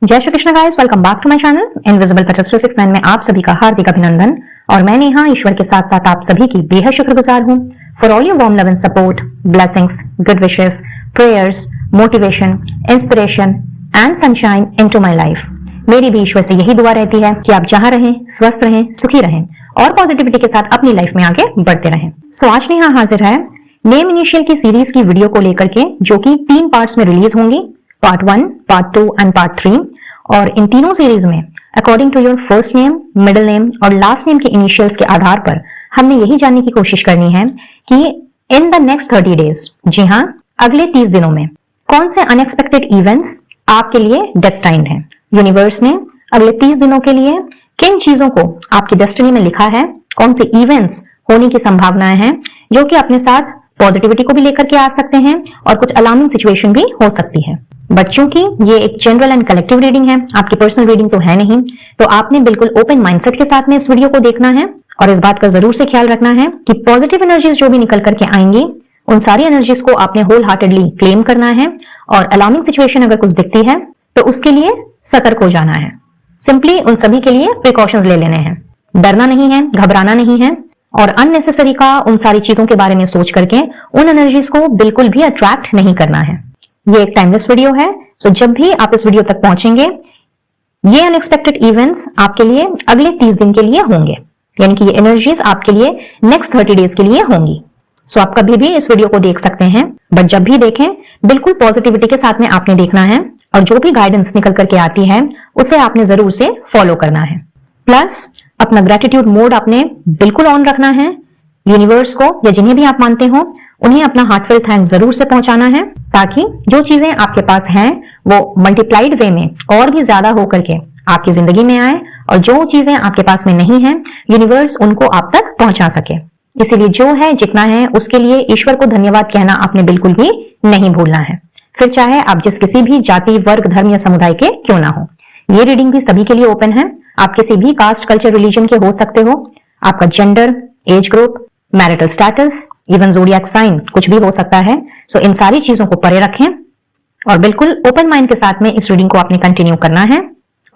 जय Shri Krishna guys, welcome back to my channel invisible petals 369 में आप सभी का हार्दिक अभिनंदन। और मैं नेहा ईश्वर के साथ साथ आप सभी की बेहद शुक्रगुजार हूँ for all your warm love and support, blessings, good wishes, prayers, motivation, inspiration and sunshine into my life. मेरी भी ईश्वर से यही दुआ रहती है कि आप जहां रहें, स्वस्थ रहें, सुखी रहें और पॉजिटिविटी के साथ अपनी लाइफ में आगे बढ़ते रहें। सो आज नेहा हाजिर है नेम इनिशियल की सीरीज की वीडियो को लेकर के, जो कि 3 पार्ट्स में रिलीज होंगी, पार्ट 1, पार्ट 2 एंड पार्ट 3। और इन तीनों सीरीज में according to your first name, middle name और लास्ट नेम के इनिशियल्स के आधार पर हमने यही जानने की कोशिश करनी है कि इन द नेक्स्ट 30 डेज, जी हाँ, अगले 30 दिनों में कौन से अनएक्सपेक्टेड इवेंट्स आपके लिए डेस्टाइन्ड हैं। यूनिवर्स ने अगले 30 दिनों के लिए किन चीजों को आपकी डेस्टिनी में लिखा है, कौन से इवेंट्स होने की संभावनाएं हैं जो कि अपने साथ पॉजिटिविटी को भी लेकर के आ सकते हैं और कुछ अलार्मिंग सिचुएशन भी हो सकती है। बच्चों की ये एक जनरल एंड कलेक्टिव रीडिंग है, आपकी पर्सनल रीडिंग तो है नहीं, तो आपने बिल्कुल ओपन माइंडसेट के साथ में इस वीडियो को देखना है और इस बात का जरूर से ख्याल रखना है कि पॉजिटिव एनर्जीज जो भी निकल करके आएंगी उन सारी एनर्जीज को आपने होल हार्टेडली क्लेम करना है और अलार्मिंग सिचुएशन अगर कुछ दिखती है तो उसके लिए सतर्क हो जाना है। सिंपली उन सभी के लिए प्रिकॉशंस ले लेने हैं, डरना नहीं है, घबराना नहीं है और अननेसेसरी का उन सारी चीजों के बारे में सोच करके उन एनर्जीज को बिल्कुल भी अट्रैक्ट नहीं करना है। ये एक टाइमलेस वीडियो है, सो जब भी आप इस वीडियो तक पहुंचेंगे ये अनएक्सपेक्टेड इवेंट्स आपके लिए अगले 30 दिन के लिए होंगे, यानी कि ये एनर्जीज आपके लिए नेक्स्ट 30 डेज के लिए होंगी। सो आप कभी भी इस वीडियो को देख सकते हैं, बट जब भी देखें बिल्कुल पॉजिटिविटी के साथ में आपने देखना है और जो भी गाइडेंस निकल करके आती है उसे आपने जरूर से फॉलो करना है। प्लस अपना ग्रेटिट्यूड मोड आपने बिल्कुल ऑन रखना है। यूनिवर्स को या जिन्हें भी आप मानते हो उन्हें अपना हार्टफुल थैंक्स जरूर से पहुंचाना है, ताकि जो चीजें आपके पास हैं वो मल्टीप्लाइड वे में और भी ज्यादा होकर के आपकी जिंदगी में आए और जो चीजें आपके पास में नहीं है यूनिवर्स उनको आप तक पहुंचा सके। इसीलिए जो है जितना है उसके लिए ईश्वर को धन्यवाद कहना आपने बिल्कुल भी नहीं भूलना है, फिर चाहे आप जिस किसी भी जाति, वर्ग, धर्म या समुदाय के क्यों ना हो। ये रीडिंग भी सभी के लिए ओपन है, आप किसी भी कास्ट, कल्चर, रिलीजन के हो सकते हो। आपका gender, age group, marital status, even zodiac sign कुछ भी हो सकता है। सो इन सारी चीजों को परे रखें और बिल्कुल ओपन माइंड के साथ में इस रीडिंग को आपने कंटिन्यू करना है।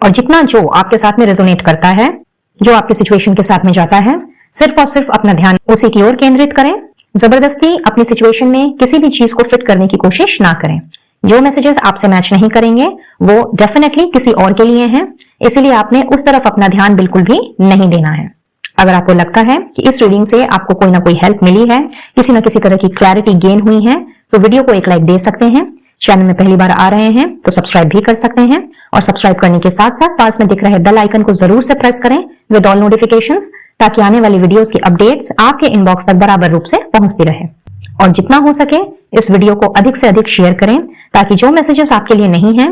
और जितना जो आपके साथ में रेजोनेट करता है, जो आपके सिचुएशन के साथ में जाता है, सिर्फ और सिर्फ अपना ध्यान उसी की ओर केंद्रित करें। जबरदस्ती अपनी सिचुएशन में किसी भी चीज को फिट करने की कोशिश ना करें। जो मैसेजेस आपसे मैच नहीं करेंगे वो डेफिनेटली किसी और के लिए हैं, इसलिए आपने उस तरफ अपना ध्यान बिल्कुल भी नहीं देना है। अगर आपको लगता है कि इस रीडिंग से आपको कोई ना कोई हेल्प मिली है, किसी ना किसी तरह की क्लैरिटी गेन हुई है, तो वीडियो को एक लाइक दे सकते हैं। चैनल में पहली बार आ रहे हैं तो सब्सक्राइब भी कर सकते हैं और सब्सक्राइब करने के साथ साथ पास में दिख रहे बेल आइकन को जरूर से प्रेस करें विद ऑल नोटिफिकेशंस, ताकि आने वाली वीडियोस की अपडेट्स आपके इनबॉक्स तक बराबर रूप से पहुंचती रहे। और जितना हो सके इस वीडियो को अधिक से अधिक शेयर करें, ताकि जो मैसेजेस आपके लिए नहीं है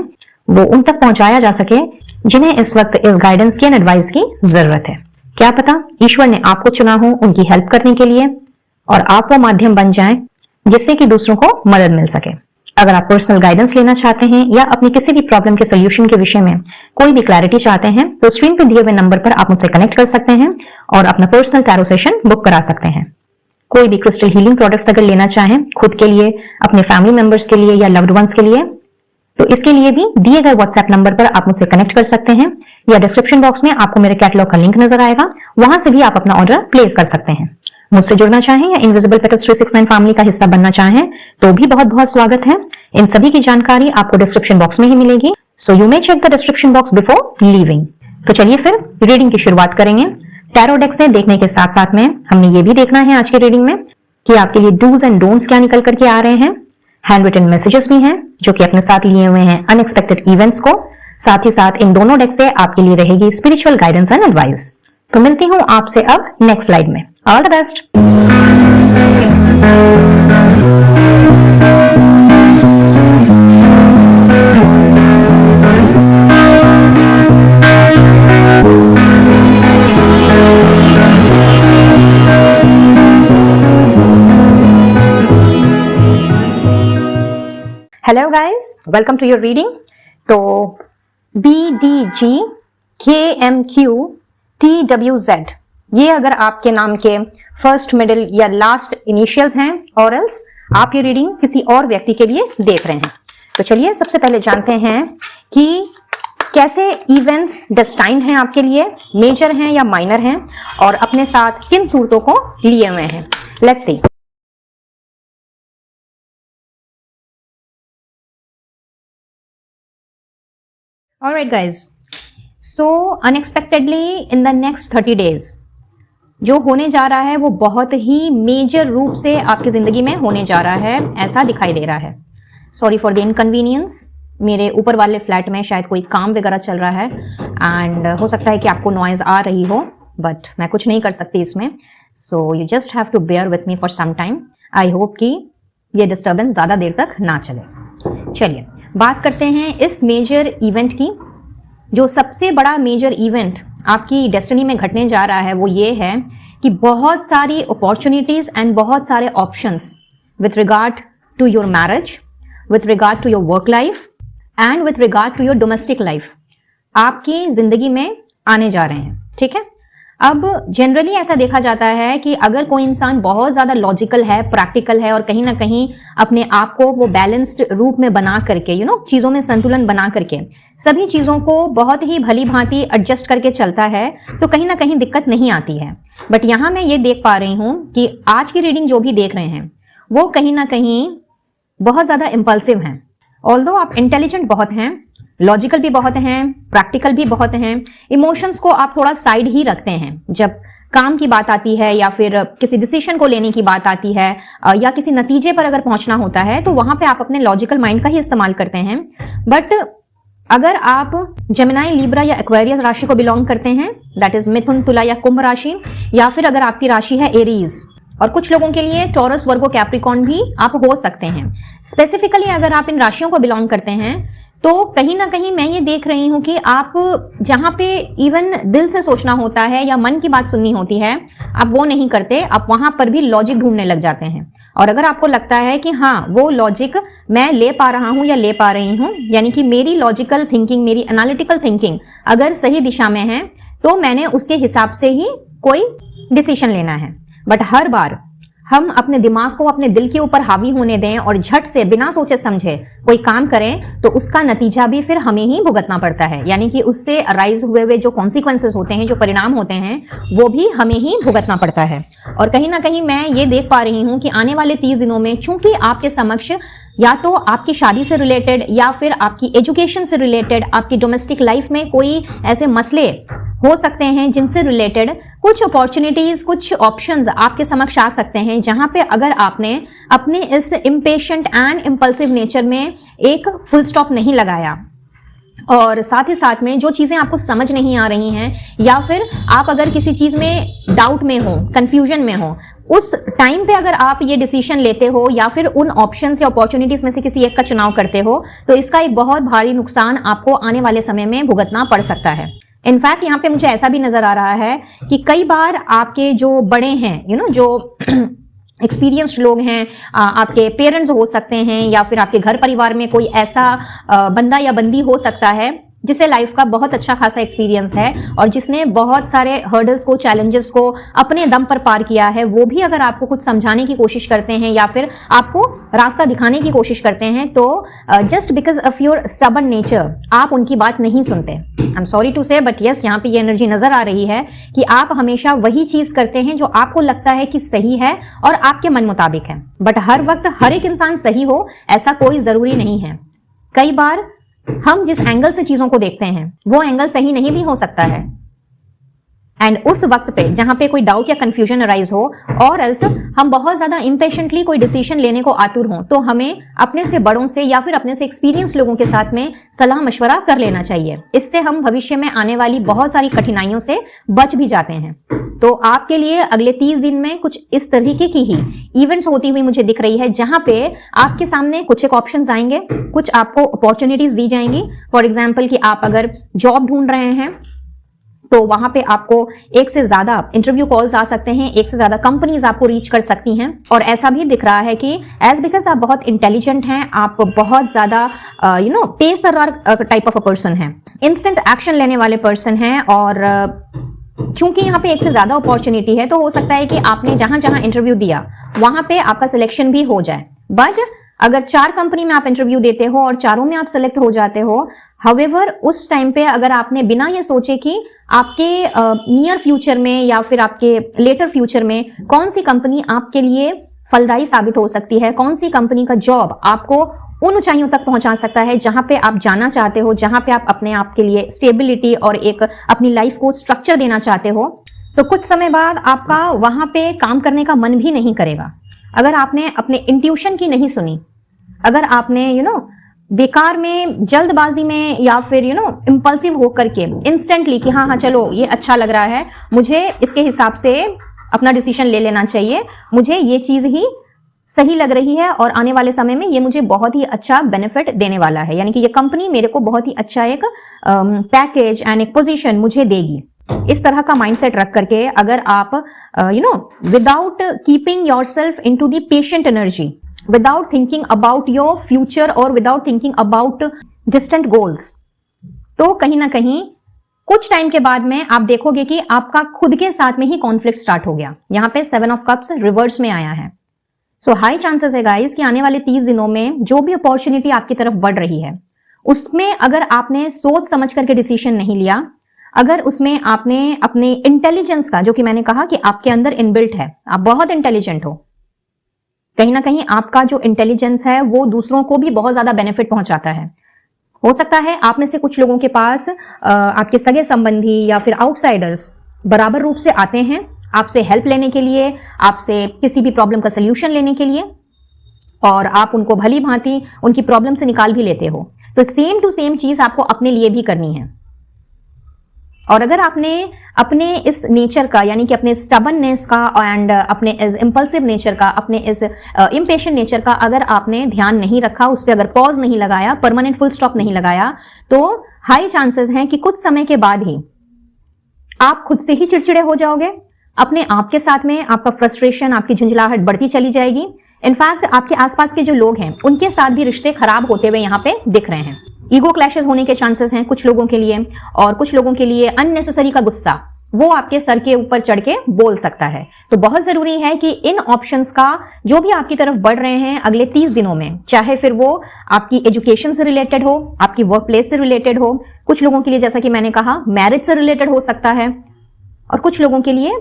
वो उन तक पहुंचाया जा सके जिन्हें इस वक्त इस गाइडेंस की एंड एडवाइस की जरूरत है। क्या पता ईश्वर ने आपको चुना हो उनकी हेल्प करने के लिए और आप वो माध्यम बन जाएं जिससे कि दूसरों को मदद मिल सके। अगर आप पर्सनल गाइडेंस लेना चाहते हैं या अपनी किसी भी प्रॉब्लम के सोल्यूशन के विषय में कोई भी क्लैरिटी चाहते हैं तो स्क्रीन पर दिए हुए नंबर पर आप मुझसे कनेक्ट कर सकते हैं और अपना पर्सनल टैरो सेशन बुक करा सकते हैं। कोई भी क्रिस्टल हीलिंग प्रोडक्ट्स अगर लेना चाहें खुद के लिए, अपने फैमिली मेंबर्स के लिए या लव्ड वंस के लिए, तो इसके लिए भी दिए गए व्हाट्सएप नंबर पर आप मुझसे कनेक्ट कर सकते हैं या डिस्क्रिप्शन बॉक्स में आपको मेरे कैटलॉग का लिंक नजर आएगा, वहां से भी आप अपना ऑर्डर प्लेस कर सकते हैं। मुझसे जुड़ना चाहें या इनविजिबल पेटल्स 369 फैमिली का हिस्सा बनना चाहें तो भी बहुत बहुत स्वागत है। इन सभी की जानकारी आपको डिस्क्रिप्शन बॉक्स में ही मिलेगी, so you may check the description box before leaving. तो चलिए फिर रीडिंग की शुरुआत करेंगे। टैरो डेक से देखने के साथ साथ में हमने ये भी देखना है आज की रीडिंग में कि आपके लिए डूज एंड डोंट्स क्या निकल करके आ रहे हैं। हैंड रिटन मैसेजेस भी हैं जो कि अपने साथ लिए हुए हैं अनएक्सपेक्टेड इवेंट्स को, साथ ही साथ इन दोनों डेक से आपके लिए रहेगी स्पिरिचुअल गाइडेंस एंड एडवाइस। तो मिलती हूं आपसे अब नेक्स्ट स्लाइड में। All the best. Hello guys, welcome to your reading. तो BDG KMQ TWZ ये अगर आपके नाम के फर्स्ट, मिडिल या लास्ट इनिशियल्स हैं और एल्स आप ये रीडिंग किसी और व्यक्ति के लिए देख रहे हैं। तो चलिए सबसे पहले जानते हैं कि कैसे इवेंट्स डेस्टाइन्ड हैं आपके लिए, मेजर हैं या माइनर हैं, और अपने साथ किन सूरतों को लिए हुए हैं। Let's see. Alright guys, so unexpectedly in the next 30 days जो होने जा रहा है वो बहुत ही मेजर रूप से आपकी जिंदगी में होने जा रहा है, ऐसा दिखाई दे रहा है। सॉरी फॉर द इनकन्वीनियंस, मेरे ऊपर वाले फ्लैट में शायद कोई काम वगैरह चल रहा है एंड हो सकता है कि आपको नॉइज आ रही हो, बट मैं कुछ नहीं कर सकती इसमें। So you just have to bear with me for some time. I hope कि ये डिस्टर्बेंस ज़्यादा देर तक ना चले। चलिए बात करते हैं इस मेजर इवेंट की। जो सबसे बड़ा मेजर इवेंट आपकी डेस्टिनी में घटने जा रहा है वो ये है कि बहुत सारी अपॉर्चुनिटीज एंड बहुत सारे options with regard to your marriage, with regard to your work life and with regard to your domestic life आपकी जिंदगी में आने जा रहे हैं। ठीक है, अब जनरली ऐसा देखा जाता है कि अगर कोई इंसान बहुत ज्यादा लॉजिकल है, प्रैक्टिकल है और कहीं ना कहीं अपने आप को वो बैलेंस्ड रूप में बना करके चीजों में संतुलन बना करके सभी चीजों को बहुत ही भली भांति एडजस्ट करके चलता है तो कहीं ना कहीं दिक्कत नहीं आती है। बट यहां मैं ये देख पा रही हूं कि आज की रीडिंग जो भी देख रहे हैं वो कहीं ना कहीं बहुत ज्यादा इंपल्सिव हैं। ऑल्दो आप इंटेलिजेंट बहुत हैं, लॉजिकल भी बहुत हैं, प्रैक्टिकल भी बहुत हैं, इमोशंस को आप थोड़ा साइड ही रखते हैं जब काम की बात आती है या फिर किसी डिसीजन को लेने की बात आती है या किसी नतीजे पर अगर पहुंचना होता है तो वहां पे आप अपने लॉजिकल माइंड का ही इस्तेमाल करते हैं। बट अगर आप जेमिनाई, लिब्रा या एक्वेरियस राशि को बिलोंग करते हैं, दैट इज मिथुन, तुला या कुंभ राशि, या फिर अगर आपकी राशि है एरीज, और कुछ लोगों के लिए टॉरस, वर्गो, कैप्रिकॉर्न भी आप हो सकते हैं। स्पेसिफिकली अगर आप इन राशियों को बिलोंग करते हैं तो कहीं ना कहीं मैं ये देख रही हूं कि आप जहां पे इवन दिल से सोचना होता है या मन की बात सुननी होती है आप वो नहीं करते, आप वहां पर भी लॉजिक ढूंढने लग जाते हैं। और अगर आपको लगता है कि हाँ वो लॉजिक मैं ले पा रहा हूं या ले पा रही हूं, यानी कि मेरी लॉजिकल थिंकिंग, मेरी एनालिटिकल थिंकिंग अगर सही दिशा में है तो मैंने उसके हिसाब से ही कोई डिसीजन लेना है। बट हर बार हम अपने दिमाग को अपने दिल के ऊपर हावी होने दें और झट से बिना सोचे समझे कोई काम करें तो उसका नतीजा भी फिर हमें ही भुगतना पड़ता है, यानी कि उससे अराइज हुए जो कॉन्सिक्वेंसेस होते हैं, जो परिणाम होते हैं वो भी हमें ही भुगतना पड़ता है। और कहीं ना कहीं मैं ये देख पा रही हूं कि आने वाले 30 दिनों में चूंकि आपके समक्ष या तो आपकी शादी से रिलेटेड या फिर आपकी एजुकेशन से रिलेटेड, आपकी डोमेस्टिक लाइफ में कोई ऐसे मसले हो सकते हैं जिनसे रिलेटेड कुछ अपॉर्चुनिटीज, कुछ ऑप्शंस आपके समक्ष आ सकते हैं, जहां पे अगर आपने अपने इस इम्पेशेंट एंड इम्पल्सिव नेचर में एक फुल स्टॉप नहीं लगाया और साथ ही साथ में जो चीजें आपको समझ नहीं आ रही हैं या फिर आप अगर किसी चीज में डाउट में हो, कंफ्यूजन में हो, उस टाइम पे अगर आप ये डिसीजन लेते हो या फिर उन ऑप्शंस या अपॉर्चुनिटीज में से किसी एक का चुनाव करते हो तो इसका एक बहुत भारी नुकसान आपको आने वाले समय में भुगतना पड़ सकता है। इनफैक्ट यहाँ पे मुझे ऐसा भी नजर आ रहा है कि कई बार आपके जो बड़े हैं, जो एक्सपीरियंस्ड लोग हैं, आपके पेरेंट्स हो सकते हैं या फिर आपके घर परिवार में कोई ऐसा बंदा या बंदी हो सकता है जिसे लाइफ का बहुत अच्छा खासा एक्सपीरियंस है और जिसने बहुत सारे हर्डल्स को, चैलेंजेस को अपने दम पर पार किया है, वो भी अगर आपको कुछ समझाने की कोशिश करते हैं या फिर आपको रास्ता दिखाने की कोशिश करते हैं तो just because of your stubborn nature आप उनकी बात नहीं सुनते। आई एम सॉरी टू से बट यस, यहाँ पे ये एनर्जी नजर आ रही है कि आप हमेशा वही चीज करते हैं जो आपको लगता है कि सही है और आपके मन मुताबिक है। बट हर वक्त हर एक इंसान सही हो ऐसा कोई जरूरी नहीं है। कई बार हम जिस एंगल से चीजों को देखते हैं वो एंगल सही नहीं भी हो सकता है एंड उस वक्त पे जहां पे कोई डाउट या कंफ्यूजन अराइज हो और एल्स हम बहुत ज्यादा इंपेशेंटली कोई डिसीजन लेने को आतुर हों तो हमें अपने से बड़ों से या फिर अपने से एक्सपीरियंस लोगों के साथ में सलाह मशवरा कर लेना चाहिए। इससे हम भविष्य में आने वाली बहुत सारी कठिनाइयों से बच भी जाते हैं। तो आपके लिए अगले 30 दिन में कुछ इस तरीके की ही इवेंट्स होती हुई मुझे दिख रही है जहां पे आपके सामने कुछ एक ऑप्शंस आएंगे, कुछ आपको अपॉर्चुनिटीज दी जाएंगी। फॉर एग्जाम्पल कि आप अगर जॉब ढूंढ रहे हैं तो वहां पे आपको एक से ज्यादा इंटरव्यू कॉल्स आ सकते हैं, एक से ज्यादा कंपनीज आपको रीच कर सकती हैं। और ऐसा भी दिख रहा है कि एज बिकॉज आप बहुत इंटेलिजेंट हैं, आप बहुत ज्यादा तेज तर्रार टाइप ऑफ अ पर्सन हैं, इंस्टेंट एक्शन लेने वाले पर्सन हैं और चूंकि यहाँ पे एक से ज्यादा अपॉर्चुनिटी है तो हो सकता है कि आपने जहां जहां इंटरव्यू दिया वहां पे आपका सिलेक्शन भी हो जाए। बट अगर 4 कंपनी में आप इंटरव्यू देते हो और चारों में आप सेलेक्ट हो जाते हो, हाउएवर उस टाइम पे अगर आपने बिना ये सोचे कि आपके नियर फ्यूचर में या फिर आपके लेटर फ्यूचर में कौन सी कंपनी आपके लिए फलदायी साबित हो सकती है, कौन सी कंपनी का जॉब आपको उन ऊंचाइयों तक पहुंचा सकता है जहां पे आप जाना चाहते हो, जहां पे आप अपने आप के लिए स्टेबिलिटी और एक अपनी लाइफ को स्ट्रक्चर देना चाहते हो, तो कुछ समय बाद आपका वहां पे काम करने का मन भी नहीं करेगा। अगर आपने अपने इंट्यूशन की नहीं सुनी, अगर आपने बेकार में, जल्दबाजी में या फिर इंपल्सिव होकर के इंस्टेंटली कि हाँ चलो ये अच्छा लग रहा है, मुझे इसके हिसाब से अपना डिसीजन ले लेना चाहिए, मुझे ये चीज ही सही लग रही है और आने वाले समय में ये मुझे बहुत ही अच्छा बेनिफिट देने वाला है, यानी कि ये कंपनी मेरे को बहुत ही अच्छा एक पैकेज एंड एक पोजीशन मुझे देगी। इस तरह का माइंडसेट रख करके अगर आप without keeping yourself into the patient energy, without thinking about your future और without thinking about distant goals, तो कहीं ना कहीं कुछ टाइम के बाद में आप देखोगे कि आपका खुद के साथ में ही कॉन्फ्लिक्ट स्टार्ट हो गया। यहां पे 7 ऑफ कप्स रिवर्स में आया है। सो हाई चांसेस है गाइस कि आने वाले 30 दिनों में जो भी अपॉर्चुनिटी आपकी तरफ बढ़ रही है उसमें अगर आपने सोच समझ करके डिसीजन नहीं लिया, अगर उसमें आपने अपने इंटेलिजेंस का, जो कि मैंने कहा कि आपके अंदर इनबिल्ट है, आप बहुत इंटेलिजेंट हो, कहीं ना कहीं आपका जो इंटेलिजेंस है वो दूसरों को भी बहुत ज्यादा बेनिफिट पहुंचाता है। हो सकता है आप में से कुछ लोगों के पास आपके सगे संबंधी या फिर आउटसाइडर्स बराबर रूप से आते हैं आपसे हेल्प लेने के लिए, आपसे किसी भी प्रॉब्लम का सल्यूशन लेने के लिए, और आप उनको भली भांति उनकी प्रॉब्लम से निकाल भी लेते हो। तो सेम टू सेम चीज आपको अपने लिए भी करनी है। और अगर आपने अपने इस नेचर का, यानी कि अपने स्टबननेस का एंड अपने इस इंपल्सिव नेचर का, अपने इस इम्पेशेंट नेचर का अगर आपने ध्यान नहीं रखा, उस पर अगर पॉज नहीं लगाया, परमानेंट फुल स्टॉप नहीं लगाया, तो हाई चांसेस हैं कि कुछ समय के बाद ही आप खुद से ही चिड़चिड़े हो जाओगे। अपने आप के साथ में आपका फ्रस्ट्रेशन, आपकी झुंझलाहट बढ़ती चली जाएगी। इनफैक्ट आपके आसपास के जो लोग हैं उनके साथ भी रिश्ते खराब होते हुए यहाँ पे दिख रहे हैं। ईगो क्लैशेस होने के चांसेस हैं कुछ लोगों के लिए, और कुछ लोगों के लिए अननेसेसरी का गुस्सा वो आपके सर के ऊपर चढ़ के बोल सकता है। तो बहुत जरूरी है कि इन ऑप्शंस का जो भी आपकी तरफ बढ़ रहे हैं अगले 30 दिनों में, चाहे फिर वो आपकी एजुकेशन से रिलेटेड हो, आपकी वर्क प्लेस से रिलेटेड हो, कुछ लोगों के लिए जैसा कि मैंने कहा मैरिज से रिलेटेड हो सकता है, और कुछ लोगों के लिए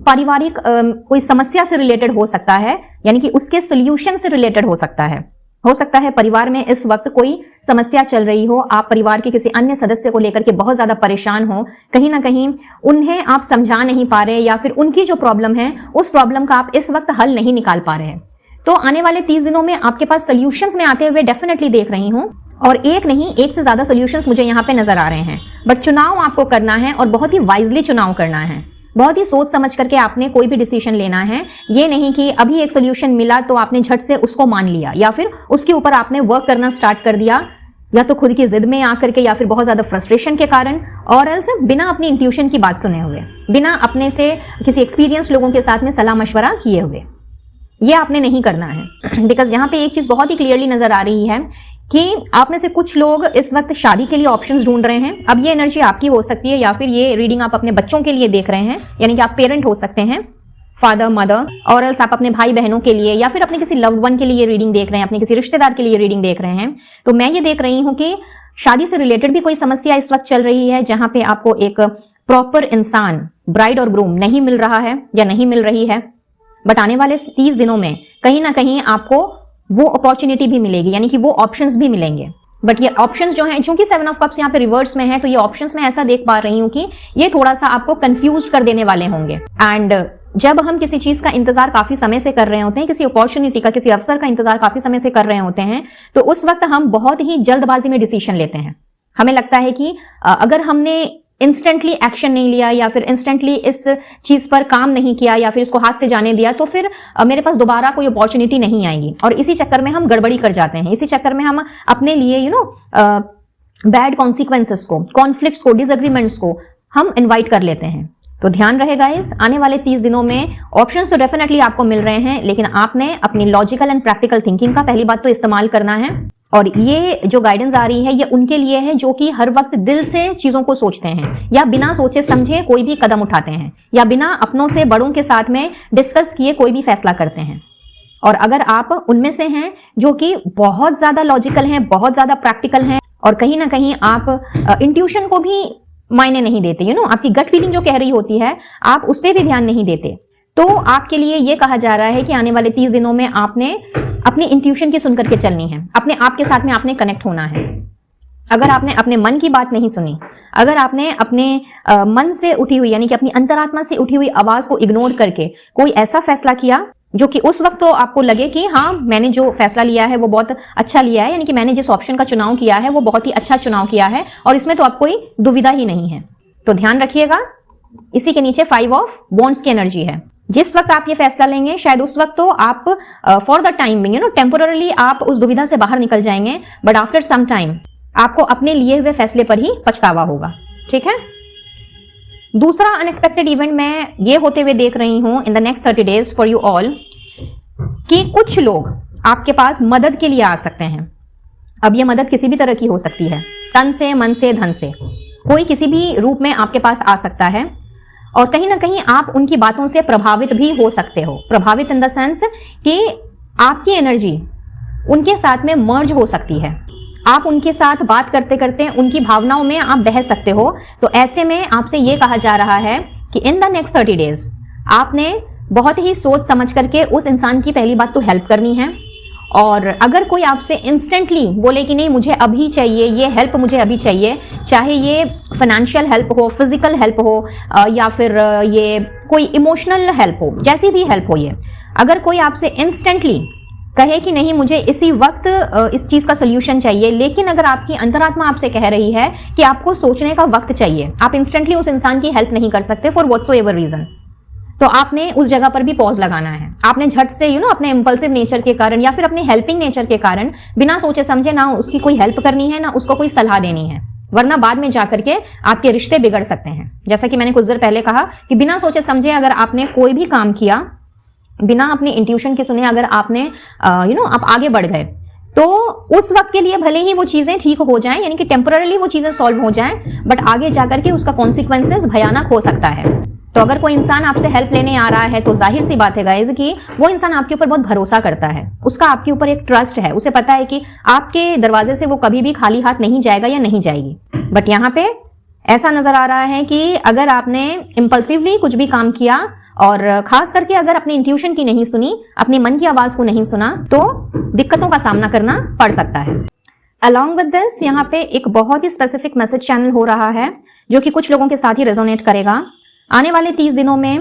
पारिवारिक कोई समस्या से रिलेटेड हो सकता है, यानी कि उसके सॉल्यूशन से रिलेटेड हो सकता है। हो सकता है परिवार में इस वक्त कोई समस्या चल रही हो, आप परिवार के किसी अन्य सदस्य को लेकर के बहुत ज्यादा परेशान हो, कहीं ना कहीं उन्हें आप समझा नहीं पा रहे, या फिर उनकी जो प्रॉब्लम है उस प्रॉब्लम का आप इस वक्त हल नहीं निकाल पा रहे हैं। तो आने वाले 30 दिनों में आपके पास सोल्यूशंस में आते हुए डेफिनेटली देख रही हूं, और एक नहीं, एक से ज्यादा सोल्यूशंस मुझे यहाँ पे नजर आ रहे हैं। बट चुनाव आपको करना है और बहुत ही वाइजली चुनाव करना है, बहुत ही सोच समझ करके आपने कोई भी डिसीजन लेना है। ये नहीं कि अभी एक सोल्यूशन मिला तो आपने झट से उसको मान लिया, या फिर उसके ऊपर आपने वर्क करना स्टार्ट कर दिया, या तो खुद की जिद में आकर के, या फिर बहुत ज्यादा फ्रस्ट्रेशन के कारण, और एल्स बिना अपनी इंट्यूशन की बात सुने हुए, बिना अपने से किसी एक्सपीरियंस लोगों के साथ में सलाह मशवरा किए हुए। ये आपने नहीं करना है। बिकॉज यहाँ पे एक चीज बहुत ही क्लियरली नजर आ रही है कि आप में से कुछ लोग इस वक्त शादी के लिए ऑप्शंस ढूंढ रहे हैं। अब ये एनर्जी आपकी हो सकती है, या फिर ये रीडिंग आप अपने बच्चों के लिए देख रहे हैं, यानी कि आप पेरेंट हो सकते हैं, फादर मदर, और एल्स आप अपने भाई बहनों के लिए या फिर अपने किसी लव्ड वन के लिए रीडिंग देख रहे हैं, अपने किसी रिश्तेदार के लिए रीडिंग देख रहे हैं। तो मैं ये देख रही हूं कि शादी से रिलेटेड भी कोई समस्या इस वक्त चल रही है, जहां पे आपको एक प्रॉपर इंसान, ब्राइड और ग्रूम नहीं मिल रहा है या नहीं मिल रही है। बट आने वाले 30 दिनों में कहीं ना कहीं आपको वो अपॉर्चुनिटी भी मिलेगी, यानी कि वो ऑप्शंस भी मिलेंगे। बट ये ऑप्शंस जो हैं, चूंकि 7 ऑफ कप्स यहाँ पे रिवर्स में है, तो ये ऑप्शंस मैं ऐसा देख पा रही हूँ कि ये थोड़ा सा आपको कंफ्यूज कर देने वाले होंगे। एंड जब हम किसी चीज का इंतजार काफी समय से कर रहे होते हैं, किसी अपॉर्चुनिटी का, किसी अवसर का इंतजार काफी समय से कर रहे होते हैं, तो उस वक्त हम बहुत ही जल्दबाजी में डिसीजन लेते हैं। हमें लगता है कि अगर हमने इंस्टेंटली एक्शन नहीं लिया, या फिर इंस्टेंटली इस चीज पर काम नहीं किया, या फिर इसको हाथ से जाने दिया, तो फिर मेरे पास दोबारा कोई अपॉर्चुनिटी नहीं आएगी। और इसी चक्कर में हम गड़बड़ी कर जाते हैं, इसी चक्कर में हम अपने लिए बैड कॉन्सिक्वेंसेस को, कॉन्फ्लिक्ट्स को, डिसएग्रीमेंट्स को हम इन्वाइट कर लेते हैं। तो ध्यान रहेगा इस आने वाले 30 दिनों में ऑप्शंस तो डेफिनेटली आपको मिल रहे हैं, लेकिन आपने अपनी लॉजिकल एंड प्रैक्टिकल थिंकिंग का पहली बात तो इस्तेमाल करना है। और ये जो गाइडेंस आ रही है ये उनके लिए है जो कि हर वक्त दिल से चीजों को सोचते हैं, या बिना सोचे समझे कोई भी कदम उठाते हैं, या बिना अपनों से बड़ों के साथ में डिस्कस किए कोई भी फैसला करते हैं। और अगर आप उनमें से हैं जो कि बहुत ज्यादा लॉजिकल हैं, बहुत ज्यादा प्रैक्टिकल हैं और कहीं ना कहीं आप इंट्यूशन को भी मायने नहीं देते, आपकी गट फीलिंग जो कह रही होती है आप उस पर भी ध्यान नहीं देते, तो आपके लिए यह कहा जा रहा है कि आने वाले 30 दिनों में आपने अपनी इंट्यूशन की सुनकर के चलनी है, अपने आप के साथ में आपने कनेक्ट होना है। अगर आपने अपने मन की बात नहीं सुनी, अगर आपने अपने मन से उठी हुई यानी कि अपनी अंतरात्मा से उठी हुई आवाज को इग्नोर करके कोई ऐसा फैसला किया जो कि उस वक्त तो आपको लगे कि हाँ मैंने जो फैसला लिया है वो बहुत अच्छा लिया है, यानी कि मैंने जिस ऑप्शन का चुनाव किया है वो बहुत ही अच्छा चुनाव किया है और इसमें तो अब कोई दुविधा ही नहीं है, तो ध्यान रखिएगा इसी के नीचे 5 ऑफ वॉन्ड्स की एनर्जी है। जिस वक्त आप ये फैसला लेंगे शायद उस वक्त तो आप for the time being temporarily आप उस दुविधा से बाहर निकल जाएंगे, बट आफ्टर सम टाइम आपको अपने लिए हुए फैसले पर ही पछतावा होगा। ठीक है। दूसरा अनएक्सपेक्टेड इवेंट मैं ये होते हुए देख रही हूं इन the next 30 days for you all कि कुछ लोग आपके पास मदद के लिए आ सकते हैं। अब ये मदद किसी भी तरह की हो सकती है, तन से, मन से, धन से, कोई किसी भी रूप में आपके पास आ सकता है और कहीं ना कहीं आप उनकी बातों से प्रभावित भी हो सकते हो। प्रभावित इन द सेंस कि आपकी एनर्जी उनके साथ में मर्ज हो सकती है, आप उनके साथ बात करते करते उनकी भावनाओं में आप बह सकते हो। तो ऐसे में आपसे यह कहा जा रहा है कि इन द नेक्स्ट 30 डेज आपने बहुत ही सोच समझ करके उस इंसान की पहली बात तो हेल्प करनी है, और अगर कोई आपसे इंस्टेंटली बोले कि नहीं मुझे अभी चाहिए, ये हेल्प मुझे अभी चाहिए, चाहे ये फाइनेंशियल हेल्प हो, फिजिकल हेल्प हो या फिर ये कोई इमोशनल हेल्प हो, जैसी भी हेल्प हो, ये अगर कोई आपसे इंस्टेंटली कहे कि नहीं मुझे इसी वक्त इस चीज का सोल्यूशन चाहिए, लेकिन अगर आपकी अंतरात्मा आपसे कह रही है कि आपको सोचने का वक्त चाहिए, आप इंस्टेंटली उस इंसान की हेल्प नहीं कर सकते फॉर व्हाटसोएवर रीजन, तो आपने उस जगह पर भी पॉज लगाना है। आपने झट से अपने इंपल्सिव नेचर के कारण या फिर अपने हेल्पिंग नेचर के कारण बिना सोचे समझे ना उसकी कोई हेल्प करनी है ना उसको कोई सलाह देनी है, वरना बाद में जाकर के आपके रिश्ते बिगड़ सकते हैं। जैसा कि मैंने कुछ देर पहले कहा कि बिना सोचे समझे अगर आपने कोई भी काम किया, बिना अपने इंट्यूशन के सुने अगर आपने आप आगे बढ़ गए, तो उस वक्त के लिए भले ही वो चीजें ठीक हो जाएं, यानी कि टेम्पररी वो चीजें सॉल्व हो जाएं, बट आगे जाकर के उसका कॉन्सिक्वेंसेस भयानक हो सकता है। तो अगर कोई इंसान आपसे हेल्प लेने आ रहा है तो जाहिर सी बात है गाइज कि वो इंसान आपके ऊपर बहुत भरोसा करता है, उसका आपके ऊपर एक ट्रस्ट है, उसे पता है कि आपके दरवाजे से वो कभी भी खाली हाथ नहीं जाएगा या नहीं जाएगी। बट यहाँ पे ऐसा नजर आ रहा है कि अगर आपने इंपल्सिवली कुछ भी काम किया और खास करके अगर अपने इंट्यूशन की नहीं सुनी, अपने मन की आवाज को नहीं सुना, तो दिक्कतों का सामना करना पड़ सकता है। अलॉन्ग विद दिस यहाँ पे एक बहुत ही स्पेसिफिक मैसेज चैनल हो रहा है जो कि कुछ लोगों के साथ ही रेजोनेट करेगा। आने वाले 30 दिनों में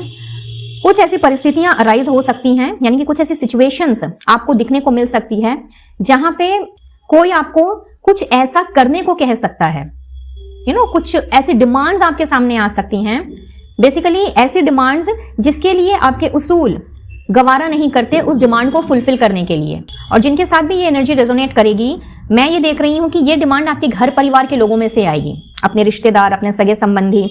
कुछ ऐसी परिस्थितियां अराइज हो सकती हैं, यानी कि कुछ ऐसी सिचुएशंस आपको दिखने को मिल सकती है जहां पे कोई आपको कुछ ऐसा करने को कह सकता है, कुछ ऐसी डिमांड्स आपके सामने आ सकती हैं, बेसिकली ऐसी डिमांड्स जिसके लिए आपके उसूल गवारा नहीं करते उस डिमांड को फुलफिल करने के लिए। और जिनके साथ भी ये एनर्जी रेजोनेट करेगी, मैं ये देख रही हूं कि ये डिमांड आपके घर परिवार के लोगों में से आएगी, अपने रिश्तेदार, अपने सगे संबंधी,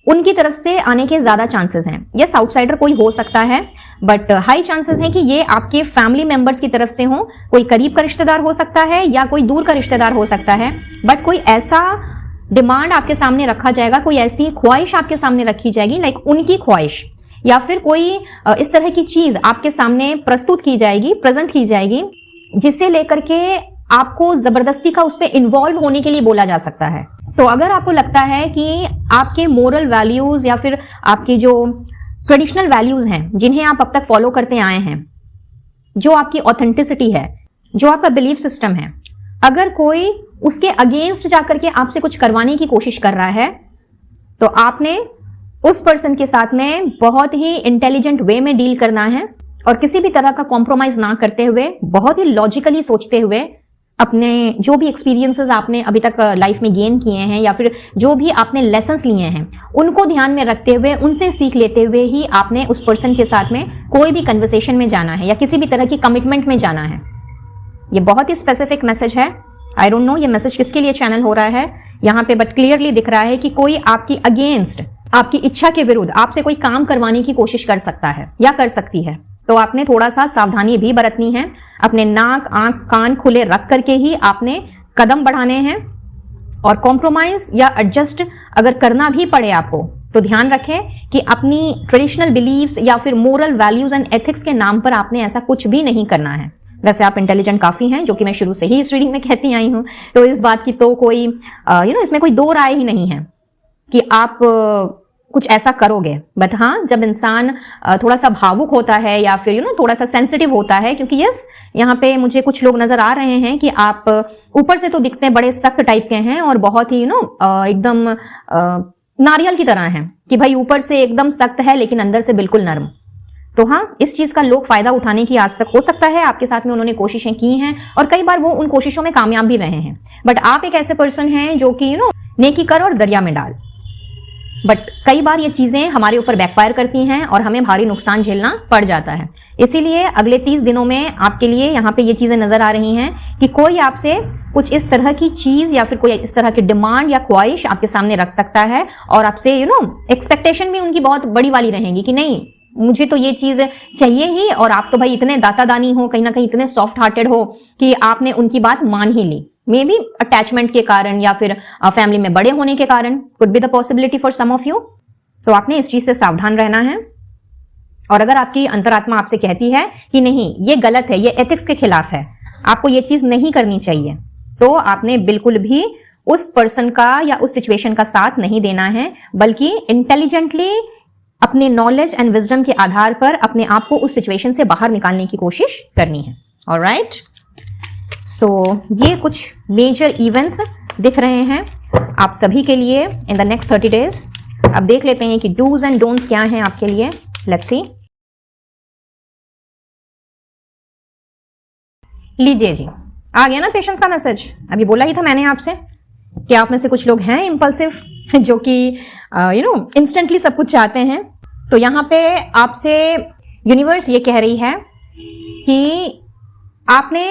उनकी तरफ से आने के ज्यादा चांसेस हैं। यस, आउटसाइडर कोई हो सकता है, बट हाई चांसेस हैं कि ये आपके फैमिली मेंबर्स की तरफ से हो, कोई करीब का रिश्तेदार हो सकता है या कोई दूर का रिश्तेदार हो सकता है, बट कोई ऐसा डिमांड आपके सामने रखा जाएगा, कोई ऐसी ख्वाहिश आपके सामने रखी जाएगी, लाइक उनकी ख्वाहिश या फिर कोई इस तरह की चीज आपके सामने प्रस्तुत की जाएगी, प्रेजेंट की जाएगी, जिसे लेकर के आपको जबरदस्ती का उस पर इन्वॉल्व होने के लिए बोला जा सकता है। तो अगर आपको लगता है कि आपके मोरल वैल्यूज या फिर आपकी जो ट्रेडिशनल वैल्यूज हैं जिन्हें आप अब तक फॉलो करते आए हैं, जो आपकी ऑथेंटिसिटी है, जो आपका बिलीफ सिस्टम है, अगर कोई उसके अगेंस्ट जाकर के आपसे कुछ करवाने की कोशिश कर रहा है, तो आपने उस पर्सन के साथ में बहुत ही इंटेलिजेंट वे में डील करना है और किसी भी तरह का कॉम्प्रोमाइज ना करते हुए, बहुत ही लॉजिकली सोचते हुए, अपने जो भी एक्सपीरियंसेस आपने अभी तक लाइफ में गेन किए हैं या फिर जो भी आपने लेसन्स लिए हैं, उनको ध्यान में रखते हुए, उनसे सीख लेते हुए ही आपने उस पर्सन के साथ में कोई भी कन्वर्सेशन में जाना है या किसी भी तरह की कमिटमेंट में जाना है। ये बहुत ही स्पेसिफिक मैसेज है। आई डोंट नो ये मैसेज किसके लिए चैनल हो रहा है यहाँ पे, बट क्लियरली दिख रहा है कि कोई आपकी अगेंस्ट, आपकी इच्छा के विरुद्ध आपसे कोई काम करवाने की कोशिश कर सकता है या कर सकती है। तो आपने थोड़ा सा सावधानी भी बरतनी है, अपने नाक, आंख, कान खुले रख करके ही आपने कदम बढ़ाने हैं, और कॉम्प्रोमाइज या एडजस्ट अगर करना भी पड़े आपको, तो ध्यान रखें कि अपनी ट्रेडिशनल बिलीव्स या फिर मोरल वैल्यूज एंड एथिक्स के नाम पर आपने ऐसा कुछ भी नहीं करना है। वैसे आप इंटेलिजेंट काफी हैं, जो कि मैं शुरू से ही इस रीडिंग में कहती आई हूं, तो इस बात की तो कोई इसमें कोई दो राय ही नहीं है कि आप कुछ ऐसा करोगे। बट हाँ, जब इंसान थोड़ा सा भावुक होता है या फिर थोड़ा सा सेंसिटिव होता है, क्योंकि यस यहाँ पे मुझे कुछ लोग नजर आ रहे हैं कि आप ऊपर से तो दिखते हैं बड़े सख्त टाइप के हैं और बहुत ही एकदम नारियल की तरह हैं कि भाई ऊपर से एकदम सख्त है लेकिन अंदर से बिल्कुल नर्म। तो हाँ, इस चीज का लोग फायदा उठाने की आज तक हो सकता है आपके साथ में उन्होंने कोशिशें की हैं और कई बार वो उन कोशिशों में कामयाब भी रहे हैं। बट आप एक ऐसे पर्सन हैं जो कि नेकी कर और दरिया में डाल। बट कई बार ये चीजें हमारे ऊपर बैकफायर करती हैं और हमें भारी नुकसान झेलना पड़ जाता है। इसीलिए अगले 30 दिनों में आपके लिए यहाँ पे ये चीजें नजर आ रही हैं कि कोई आपसे कुछ इस तरह की चीज या फिर कोई इस तरह की डिमांड या ख्वाहिश आपके सामने रख सकता है और आपसे एक्सपेक्टेशन भी उनकी बहुत बड़ी वाली रहेगी कि नहीं, मुझे तो ये चीज चाहिए ही, और आप तो भाई इतने दाता दानी हो, कहीं ना कहीं इतने सॉफ्ट हार्टेड हो कि आपने उनकी बात मान ही ली। मे बी अटैचमेंट के कारण या फिर फैमिली में बड़े होने के कारण, could be the possibility for some of you. तो आपने इस चीज से सावधान रहना है। और अगर आपकी अंतरात्मा आपसे कहती है कि नहीं ये गलत है, ये एथिक्स के खिलाफ है, आपको ये चीज नहीं करनी चाहिए, तो आपने बिल्कुल भी उस पर्सन का या उस सिचुएशन का साथ नहीं देना है, बल्कि इंटेलिजेंटली अपने नॉलेज एंड विजडम के आधार पर अपने आप को उस सिचुएशन से बाहर निकालने की कोशिश करनी है। ऑलराइट, सो ये कुछ मेजर इवेंट्स दिख रहे हैं आप सभी के लिए इन द नेक्स्ट 30 डेज। अब देख लेते हैं कि डूज एंड डोंट्स क्या हैं आपके लिए। Let's see. लीजिए जी, आ गया ना पेशेंस का मैसेज। अभी बोला ही था मैंने आपसे कि आप में से कुछ लोग हैं इम्पल्सिव, जो कि इंस्टेंटली सब कुछ चाहते हैं। तो यहाँ पे आपसे यूनिवर्स ये कह रही है कि आपने,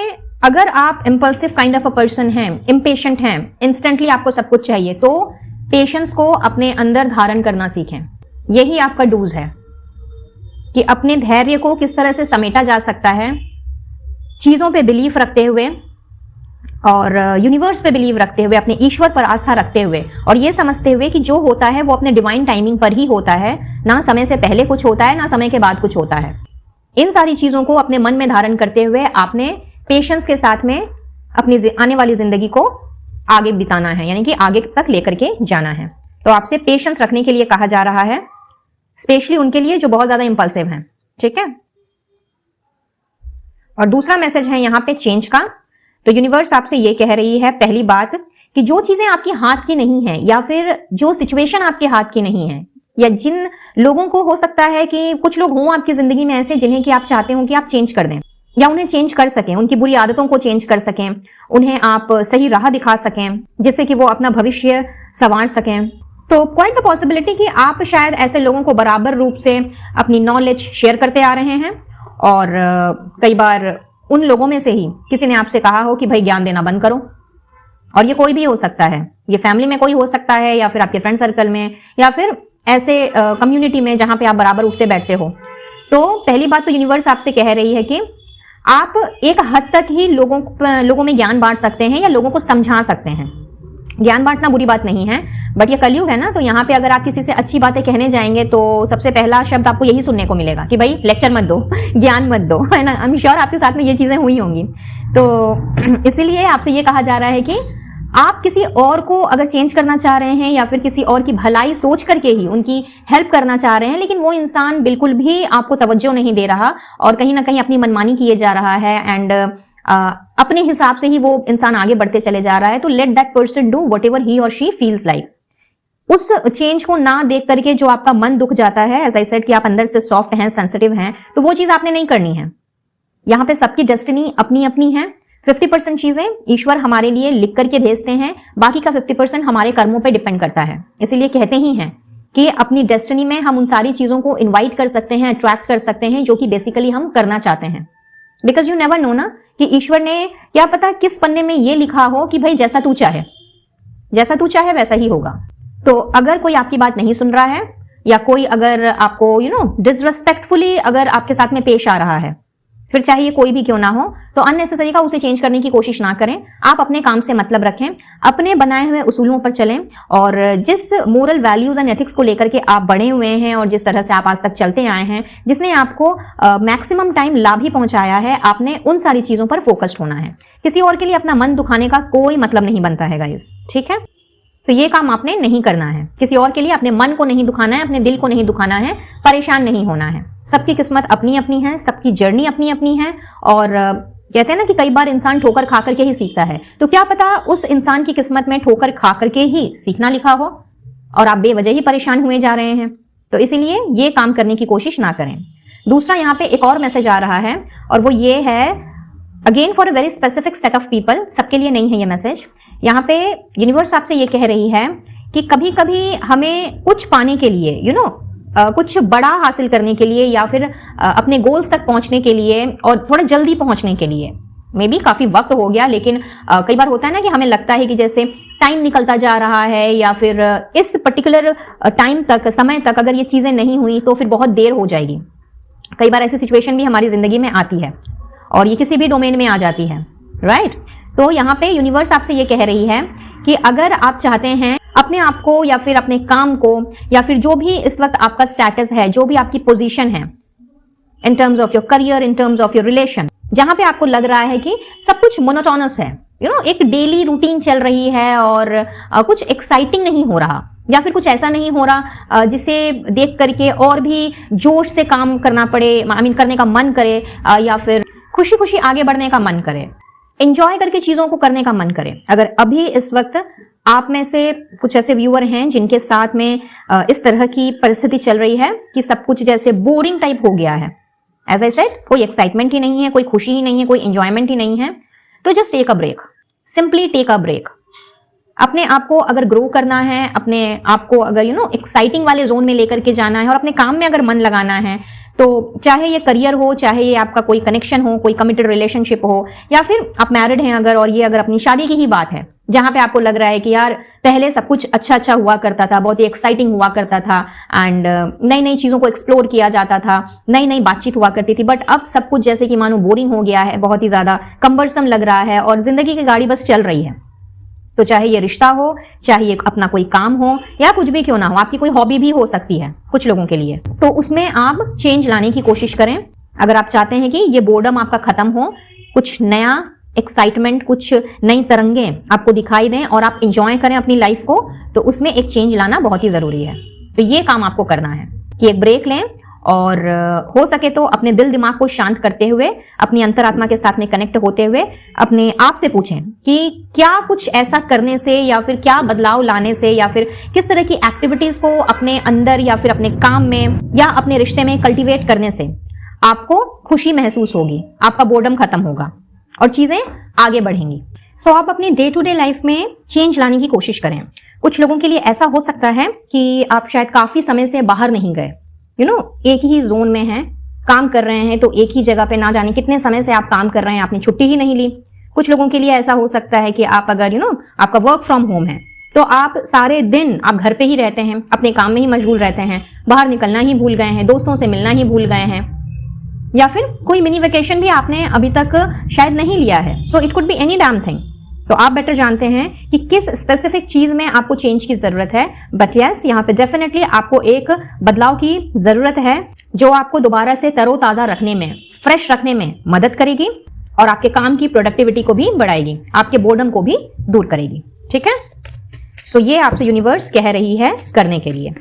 अगर आप impulsive kind of a person हैं, इम्पेशेंट हैं, इंस्टेंटली आपको सब कुछ चाहिए, तो पेशेंस को अपने अंदर धारण करना सीखें। यही आपका डूज है कि अपने धैर्य को किस तरह से समेटा जा सकता है, चीजों पे बिलीफ रखते हुए और यूनिवर्स पे बिलीव रखते हुए, अपने ईश्वर पर आस्था रखते हुए और ये समझते हुए कि जो होता है वो अपने डिवाइन टाइमिंग पर ही होता है, ना समय से पहले कुछ होता है ना समय के बाद कुछ होता है। इन सारी चीजों को अपने मन में धारण करते हुए आपने पेशेंस के साथ में अपनी आने वाली जिंदगी को आगे बिताना है, यानी कि आगे तक लेकर के जाना है। तो आपसे पेशेंस रखने के लिए कहा जा रहा है, स्पेशली उनके लिए जो बहुत ज्यादा इंपल्सिव हैं। ठीक है। और दूसरा मैसेज है यहाँ पे चेंज का। तो यूनिवर्स आपसे ये कह रही है, पहली बात कि जो चीजें आपके हाथ की नहीं है या फिर जो सिचुएशन आपके हाथ की नहीं है, या जिन लोगों को हो सकता है कि कुछ लोग हों आपकी जिंदगी में ऐसे जिन्हें कि आप चाहते हो कि आप चेंज कर दें या उन्हें चेंज कर सकें, उनकी बुरी आदतों को चेंज कर सकें, उन्हें आप सही राह दिखा सकें जिससे कि वो अपना भविष्य संवार सकें। तो क्वाइट द पॉसिबिलिटी कि आप शायद ऐसे लोगों को बराबर रूप से अपनी नॉलेज शेयर करते आ रहे हैं और कई बार उन लोगों में से ही किसी ने आपसे कहा हो कि भाई ज्ञान देना बंद करो। और ये कोई भी हो सकता है, ये फैमिली में कोई हो सकता है या फिर आपके फ्रेंड सर्कल में या फिर ऐसे कम्युनिटी में जहां पे आप बराबर उठते बैठते हो। तो पहली बात तो यूनिवर्स आपसे कह रही है कि आप एक हद तक ही लोगों में ज्ञान बांट सकते हैं या लोगों को समझा सकते हैं। ज्ञान बांटना बुरी बात नहीं है, बट ये कलयुग है ना, तो यहाँ पे अगर आप किसी से अच्छी बातें कहने जाएंगे तो सबसे पहला शब्द आपको यही सुनने को मिलेगा कि भाई लेक्चर मत दो, ज्ञान मत दो, है ना। आई एम श्योर आपके साथ में ये चीजें हुई होंगी। तो इसीलिए आपसे ये कहा जा रहा है कि आप किसी और को अगर चेंज करना चाह रहे हैं या फिर किसी और की भलाई सोच करके ही उनकी हेल्प करना चाह रहे हैं, लेकिन वो इंसान बिल्कुल भी आपको तवज्जो नहीं दे रहा और कहीं ना कहीं अपनी मनमानी किए जा रहा है एंड अपने हिसाब से ही वो इंसान आगे बढ़ते चले जा रहा है, तो let that person do what ever he और शी फील्स लाइक। उस चेंज को ना देख करके जो आपका मन दुख जाता है, एज आई सेड कि आप अंदर से सॉफ्ट हैं, सेंसिटिव हैं, तो वो चीज आपने नहीं करनी है। यहाँ पे सबकी डेस्टिनी अपनी अपनी है। 50% चीजें ईश्वर हमारे लिए लिख करके भेजते हैं, बाकी का 50% हमारे कर्मों पे डिपेंड करता है। इसीलिए कहते ही हैं कि अपनी डेस्टिनी में हम उन सारी चीजों को इन्वाइट कर सकते हैं, अट्रैक्ट कर सकते हैं जो कि बेसिकली हम करना चाहते हैं। बिकॉज यू नेवर नो ना कि ईश्वर ने क्या पता किस पन्ने में ये लिखा हो कि भाई जैसा तू चाहे वैसा ही होगा। तो अगर कोई आपकी बात नहीं सुन रहा है या कोई अगर आपको डिसरिस्पेक्टफुली अगर आपके साथ में पेश आ रहा है, फिर चाहे ये कोई भी क्यों ना हो, तो अननेसेसरी का उसे चेंज करने की कोशिश ना करें। आप अपने काम से मतलब रखें, अपने बनाए हुए उसूलों पर चलें, और जिस मोरल वैल्यूज एंड एथिक्स को लेकर के आप बढ़े हुए हैं और जिस तरह से आप आज तक चलते आए हैं, जिसने आपको मैक्सिमम टाइम लाभ ही पहुंचाया है, आपने उन सारी चीजों पर फोकस्ड होना है। किसी और के लिए अपना मन दुखाने का कोई मतलब नहीं बनता है गाइस, ठीक है। तो ये काम आपने नहीं करना है, किसी और के लिए अपने मन को नहीं दुखाना है, अपने दिल को नहीं दुखाना है, परेशान नहीं होना है। सबकी किस्मत अपनी अपनी है, सबकी जर्नी अपनी अपनी है, और कहते हैं ना कि कई बार इंसान ठोकर खा करके ही सीखता है। तो क्या पता उस इंसान की किस्मत में ठोकर खा करके ही सीखना लिखा हो और आप बेवजह ही परेशान हुए जा रहे हैं। तो इसीलिए ये काम करने की कोशिश ना करें। दूसरा, यहाँ पे एक और मैसेज आ रहा है, और वो ये है, again for a very specific set of people, सबके लिए नहीं है ये मैसेज। यहाँ पे यूनिवर्स आपसे ये कह रही है कि कभी कभी हमें कुछ पाने के लिए कुछ बड़ा हासिल करने के लिए, या फिर अपने गोल्स तक पहुंचने के लिए, और थोड़ा जल्दी पहुंचने के लिए, मे बी काफी वक्त हो गया, लेकिन कई बार होता है ना कि हमें लगता है कि जैसे टाइम निकलता जा रहा है, या फिर इस पर्टिकुलर टाइम तक, समय तक अगर ये चीजें नहीं हुई तो फिर बहुत देर हो जाएगी। कई बार ऐसी सिचुएशन भी हमारी जिंदगी में आती है, और ये किसी भी डोमेन में आ जाती है, राइट। तो यहाँ पे यूनिवर्स आपसे ये कह रही है कि अगर आप चाहते हैं अपने आप को, या फिर अपने काम को, या फिर जो भी इस वक्त आपका स्टेटस है, जो भी आपकी पोजीशन है in terms of your career, in terms of your relation, जहां पे आपको लग रहा है कि सब कुछ मोनोटोनस है, एक डेली रूटीन चल रही है और कुछ एक्साइटिंग नहीं हो रहा, या फिर कुछ ऐसा नहीं हो रहा जिसे देख करके और भी जोश से काम करना पड़े, करने का मन करे, या फिर खुशी खुशी आगे बढ़ने का मन करे, एंजॉय करके चीजों को करने का मन करे। अगर अभी इस वक्त आप में से कुछ ऐसे व्यूअर हैं जिनके साथ में इस तरह की परिस्थिति चल रही है कि सब कुछ जैसे बोरिंग टाइप हो गया है, एज आई सेड, कोई एक्साइटमेंट ही नहीं है, कोई खुशी ही नहीं है, कोई एंजॉयमेंट ही नहीं है, तो just take a break, simply take a break. अपने आप को अगर ग्रो करना है, अपने आप को अगर एक्साइटिंग वाले जोन में लेकर के जाना है, और अपने काम में अगर मन लगाना है, तो चाहे ये करियर हो, चाहे ये आपका कोई कनेक्शन हो, कोई कमिटेड रिलेशनशिप हो, या फिर आप मैरिड हैं अगर, और ये अगर अपनी शादी की ही बात है, जहां पे आपको लग रहा है कि यार पहले सब कुछ अच्छा अच्छा हुआ करता था, बहुत ही एक्साइटिंग हुआ करता था, एंड नई नई चीजों को एक्सप्लोर किया जाता था, नई नई बातचीत हुआ करती थी, बट अब सब कुछ जैसे कि मानो बोरिंग हो गया है, बहुत ही ज्यादा कंबरसम लग रहा है, और जिंदगी की गाड़ी बस चल रही है। तो चाहे ये रिश्ता हो, चाहे ये अपना कोई काम हो, या कुछ भी क्यों ना हो, आपकी कोई हॉबी भी हो सकती है कुछ लोगों के लिए, तो उसमें आप चेंज लाने की कोशिश करें। अगर आप चाहते हैं कि ये बोर्डम आपका खत्म हो, कुछ नया एक्साइटमेंट, कुछ नई तरंगें आपको दिखाई दें और आप इंजॉय करें अपनी लाइफ को, तो उसमें एक चेंज लाना बहुत ही जरूरी है। तो ये काम आपको करना है कि एक ब्रेक लें, और हो सके तो अपने दिल दिमाग को शांत करते हुए, अपनी अंतरात्मा के साथ में कनेक्ट होते हुए अपने आप से पूछें कि क्या कुछ ऐसा करने से, या फिर क्या बदलाव लाने से, या फिर किस तरह की एक्टिविटीज को अपने अंदर, या फिर अपने काम में, या अपने रिश्ते में कल्टीवेट करने से आपको खुशी महसूस होगी, आपका बोर्डम खत्म होगा और चीजें आगे बढ़ेंगी। सो आप अपने डे टू डे लाइफ में चेंज लाने की कोशिश करें। कुछ लोगों के लिए ऐसा हो सकता है कि आप शायद काफी समय से बाहर नहीं गए, एक ही जोन में हैं, काम कर रहे हैं, तो एक ही जगह पे ना जाने कितने समय से आप काम कर रहे हैं, आपने छुट्टी ही नहीं ली। कुछ लोगों के लिए ऐसा हो सकता है कि आप अगर आपका वर्क फ्रॉम होम है, तो आप सारे दिन आप घर पे ही रहते हैं, अपने काम में ही मशगूल रहते हैं, बाहर निकलना ही भूल गए हैं, दोस्तों से मिलना ही भूल गए हैं, या फिर कोई मिनी वेकेशन भी आपने अभी तक शायद नहीं लिया है। So it could be any damn thing. तो आप बेटर जानते हैं कि किस स्पेसिफिक चीज में आपको चेंज की जरूरत है, बट यस, यहाँ पे डेफिनेटली आपको एक बदलाव की जरूरत है जो आपको दोबारा से तरोताजा रखने में, फ्रेश रखने में मदद करेगी, और आपके काम की प्रोडक्टिविटी को भी बढ़ाएगी, आपके बोर्डम को भी दूर करेगी। ठीक है, सो ये आपसे यूनिवर्स कह रही है करने के लिए।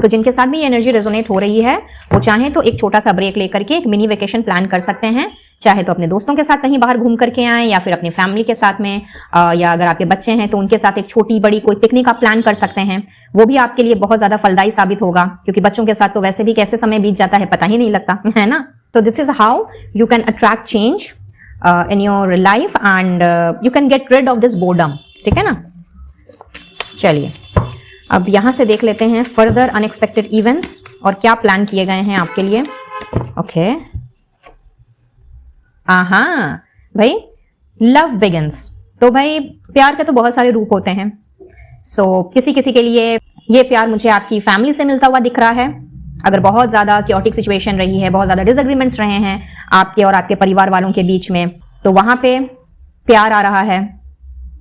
तो जिनके साथ भी ये एनर्जी रेजोनेट हो रही है, वो चाहें तो एक छोटा सा ब्रेक लेकर के एक मिनी वेकेशन प्लान कर सकते हैं। चाहे तो अपने दोस्तों के साथ कहीं बाहर घूम करके आएं, या फिर अपनी फैमिली के साथ में, या अगर आपके बच्चे हैं तो उनके साथ एक छोटी बड़ी कोई पिकनिक आप प्लान कर सकते हैं। वो भी आपके लिए बहुत ज्यादा फलदायी साबित होगा, क्योंकि बच्चों के साथ तो वैसे भी कैसे समय बीत जाता है पता ही नहीं लगता, है ना। तो this is how you can attract change in your life, and you can get rid of this boredom. ठीक है ना। चलिए अब यहां से देख लेते हैं फर्दर अनएक्सपेक्टेड इवेंट्स और क्या प्लान किए गए हैं आपके लिए। ओके, भाई लव बिगिंस। तो भाई प्यार के तो बहुत सारे रूप होते हैं। सो किसी किसी के लिए ये प्यार मुझे आपकी फैमिली से मिलता हुआ दिख रहा है, अगर बहुत ज्यादा क्योटिक सिचुएशन रही है, बहुत ज्यादा डिसएग्रीमेंट्स रहे हैं आपके और आपके परिवार वालों के बीच में, तो वहां पे प्यार आ रहा है,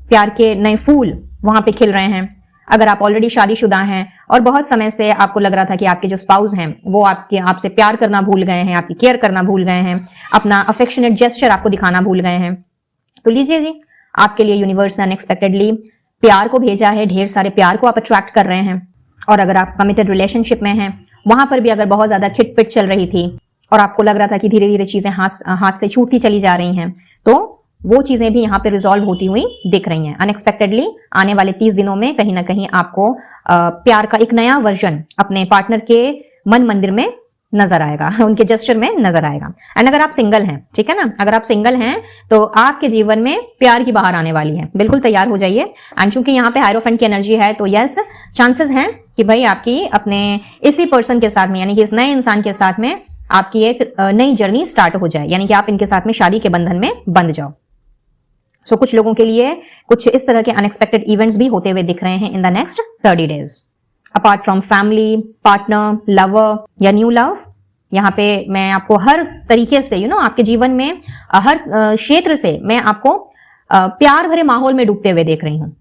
प्यार के नए फूल वहां पे खिल रहे हैं। अगर आप ऑलरेडी शादीशुदा हैं और बहुत समय से आपको लग रहा था कि आपके जो स्पाउस हैं वो आपसे प्यार करना भूल गए हैं, आपकी केयर करना भूल गए हैं, अपना अफेक्शनेट जेस्चर आपको दिखाना भूल गए हैं, तो लीजिए जी, आपके लिए यूनिवर्स ने अनएक्सपेक्टेडली प्यार को भेजा है। ढेर सारे प्यार को आप अट्रैक्ट कर रहे हैं। और अगर आप कमिटेड रिलेशनशिप में हैं, वहां पर भी अगर बहुत ज्यादा खिटपिट चल रही थी और आपको लग रहा था कि धीरे धीरे चीजें हाथ से छूटती चली जा रही हैं, तो वो चीजें भी यहाँ पे रिजॉल्व होती हुई दिख रही हैं। अनएक्सपेक्टेडली आने वाले 30 दिनों में कहीं ना कहीं आपको प्यार का एक नया वर्जन अपने पार्टनर के मन मंदिर में नजर आएगा, उनके जेस्चर में नजर आएगा। एंड अगर आप सिंगल हैं, ठीक है ना, अगर आप सिंगल हैं तो आपके जीवन में प्यार की बहार आने वाली है, बिल्कुल तैयार हो जाइए। एंड चूंकि यहाँ पे हायरोफेंट की एनर्जी है, तो यस, चांसेस हैं कि भाई आपकी अपने इसी पर्सन के साथ में, यानी कि इस नए इंसान के साथ में आपकी एक नई जर्नी स्टार्ट हो जाए, यानी कि आप इनके साथ में शादी के बंधन में बंध जाओ। सो कुछ लोगों के लिए कुछ इस तरह के अनएक्सपेक्टेड इवेंट्स भी होते हुए दिख रहे हैं इन the next 30 days. Apart from family, partner, lover या न्यू लव, यहाँ पे मैं आपको हर तरीके से आपके जीवन में हर क्षेत्र से मैं आपको प्यार भरे माहौल में डूबते हुए देख रही हूँ।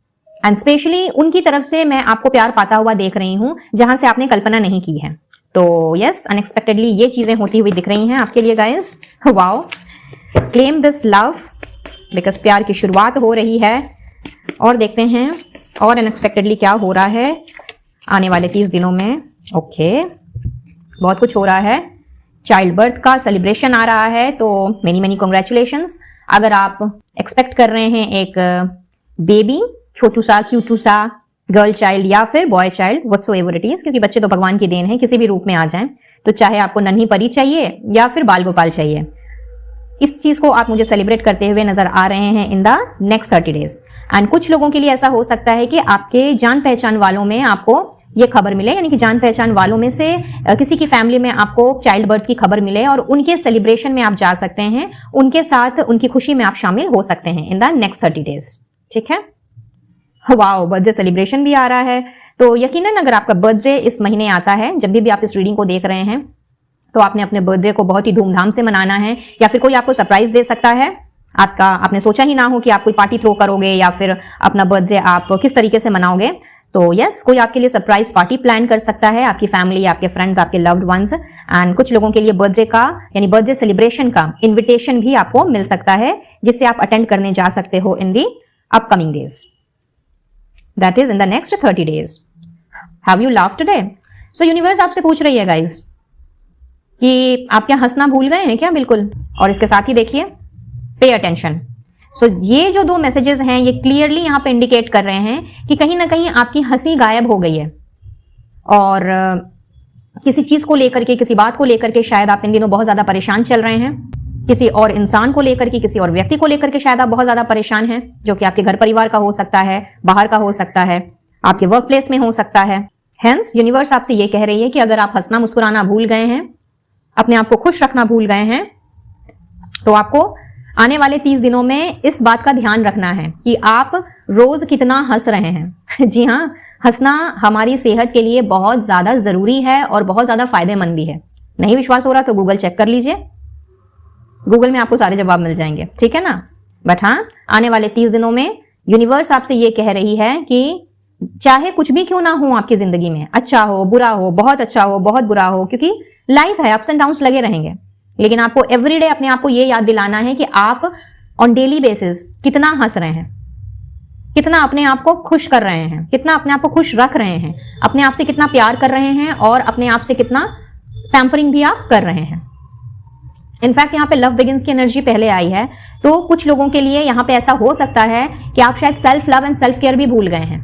एंड स्पेशली उनकी तरफ से मैं आपको प्यार पाता हुआ देख रही हूँ जहां से आपने कल्पना नहीं की है। तो यस, अनएक्सपेक्टेडली ये चीजें होती हुई दिख रही हैं आपके लिए guys. Wow, claim this love, because प्यार की शुरुआत हो रही है। और देखते हैं और अनएक्सपेक्टेडली क्या हो रहा है आने वाले 30 दिनों में। ओके, बहुत कुछ हो रहा है। चाइल्ड बर्थ का सेलिब्रेशन आ रहा है, तो मेनी मेनी कॉन्ग्रेचुलेशंस। अगर आप एक्सपेक्ट कर रहे हैं एक बेबी, छोटू सा क्यूटू सा गर्ल चाइल्ड या फिर boy child, whatsoever it is, क्योंकि बच्चे तो भगवान की देन है, किसी भी रूप में आ जाएं, तो चाहे आपको नन्ही परी चाहिए या फिर बाल गोपाल चाहिए, इस चीज को आप मुझे सेलिब्रेट करते हुए नजर आ रहे हैं इन द नेक्स्ट 30 डेज। एंड कुछ लोगों के लिए ऐसा हो सकता है कि आपके जान पहचान वालों में आपको ये खबर मिले, यानी कि जान पहचान वालों में से किसी की फैमिली में आपको चाइल्ड बर्थ की खबर मिले और उनके सेलिब्रेशन में आप जा सकते हैं, उनके साथ उनकी खुशी में आप शामिल हो सकते हैं इन द नेक्स्ट 30 डेज। ठीक है, वाओ, बर्थडे सेलिब्रेशन भी आ रहा है। तो यकीनन अगर आपका बर्थडे इस महीने आता है, जब भी आप इस रीडिंग को देख रहे हैं, तो आपने अपने बर्थडे को बहुत ही धूमधाम से मनाना है, या फिर कोई आपको सरप्राइज दे सकता है। आपने सोचा ही ना हो कि आप कोई पार्टी थ्रो करोगे या फिर अपना बर्थडे आप किस तरीके से मनाओगे। तो यस, कोई आपके लिए सरप्राइज पार्टी प्लान कर सकता है, आपकी फैमिली, आपके फ्रेंड्स, आपके लव्ड वंस। एंड कुछ लोगों के लिए बर्थडे का यानी बर्थडे सेलिब्रेशन का इन्विटेशन भी आपको मिल सकता है, जिसे आप अटेंड करने जा सकते हो in the upcoming days, that is in the next 30 days. Have you laughed today? So universe आपसे पूछ रही है गाइज कि आप क्या हंसना भूल गए हैं क्या? बिल्कुल। और इसके साथ ही देखिए, पे अटेंशन। सो ये जो 2 मैसेजेस हैं, ये क्लियरली यहां पे इंडिकेट कर रहे हैं कि कहीं ना कहीं आपकी हंसी गायब हो गई है, और किसी चीज को लेकर के, किसी बात को लेकर के शायद आप इन दिनों बहुत ज्यादा परेशान चल रहे हैं। किसी और इंसान को लेकर के, किसी और व्यक्ति को लेकर के शायद आप बहुत ज्यादा परेशान हैं, जो कि आपके घर परिवार का हो सकता है, बाहर का हो सकता है, आपके वर्क प्लेस में हो सकता है। हेंस यूनिवर्स आपसे ये कह रही है कि अगर आप हंसना मुस्कुराना भूल गए हैं, अपने आप को खुश रखना भूल गए हैं, तो आपको आने वाले 30 दिनों में इस बात का ध्यान रखना है कि आप रोज कितना हंस रहे हैं। जी हाँ, हंसना हमारी सेहत के लिए बहुत ज्यादा जरूरी है और बहुत ज्यादा फायदेमंद भी है। नहीं विश्वास हो रहा तो गूगल चेक कर लीजिए, गूगल में आपको सारे जवाब मिल जाएंगे, ठीक है ना। बट हाँ, आने वाले 30 दिनों में यूनिवर्स आपसे ये कह रही है कि चाहे कुछ भी क्यों ना हो आपकी जिंदगी में, अच्छा हो, बुरा हो, बहुत अच्छा हो, बहुत बुरा हो, क्योंकि लाइफ है, अप्स एंड डाउन्स लगे रहेंगे, लेकिन आपको एवरीडे अपने आप को ये याद दिलाना है कि आप ऑन डेली बेसिस कितना हंस रहे हैं, कितना अपने आप को खुश कर रहे हैं, कितना अपने आप को खुश रख रहे हैं, अपने आप से कितना प्यार कर रहे हैं और अपने आप से कितना पैम्परिंग भी आप कर रहे हैं। इनफैक्ट यहाँ पे लव बिगिंस की एनर्जी पहले आई है, तो कुछ लोगों के लिए यहाँ पे ऐसा हो सकता है कि आप शायद self love and self care भी भूल गए हैं।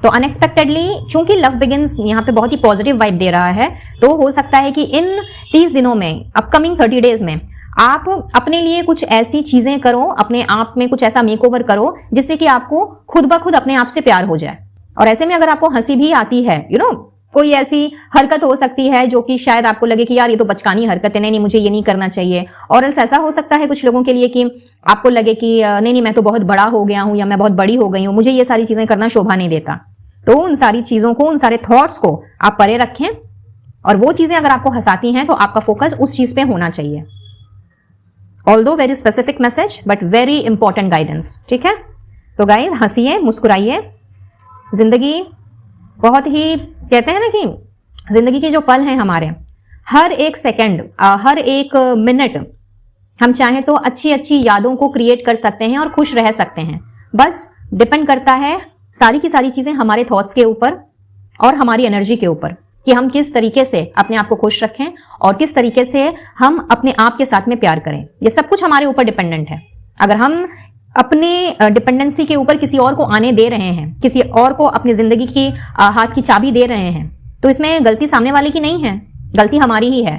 तो अनएक्सपेक्टेडली, चूंकि लव बिगिंस यहाँ पे बहुत ही पॉजिटिव वाइब दे रहा है, तो हो सकता है कि इन 30 दिनों में, अपकमिंग 30 डेज में, आप अपने लिए कुछ ऐसी चीजें करो, अपने आप में कुछ ऐसा मेकओवर करो जिससे कि आपको खुद ब खुद अपने आप से प्यार हो जाए। और ऐसे में अगर आपको हंसी भी आती है, कोई ऐसी हरकत हो सकती है जो कि शायद आपको लगे कि यार ये तो बचकानी हरकत है, नहीं मुझे ये नहीं करना चाहिए। और एल्स ऐसा हो सकता है कुछ लोगों के लिए कि आपको लगे कि नहीं मैं तो बहुत बड़ा हो गया हूं या मैं बहुत बड़ी हो गई हूं, मुझे ये सारी चीजें करना शोभा नहीं देता। तो उन सारी चीजों को, उन सारे थॉट्स को आप परे रखें और वो चीजें अगर आपको हंसाती हैं तो आपका फोकस उस चीज पे होना चाहिए। Although very specific message but very important guidance, ठीक है। तो गाइज हंसिए, मुस्कुराइए। जिंदगी बहुत ही, कहते हैं ना कि जिंदगी के जो पल हैं हमारे, हर एक सेकंड, हर एक मिनट हम चाहें तो अच्छी अच्छी यादों को क्रिएट कर सकते हैं और खुश रह सकते हैं। बस डिपेंड करता है सारी की सारी चीजें हमारे थॉट्स के ऊपर और हमारी एनर्जी के ऊपर कि हम किस तरीके से अपने आप को खुश रखें और किस तरीके से हम अपने आप के साथ में प्यार करें। ये सब कुछ हमारे ऊपर डिपेंडेंट है। अगर हम अपने डिपेंडेंसी के ऊपर किसी और को आने दे रहे हैं, किसी और को अपनी जिंदगी की हाथ की चाबी दे रहे हैं, तो इसमें गलती सामने वाले की नहीं है, गलती हमारी ही है,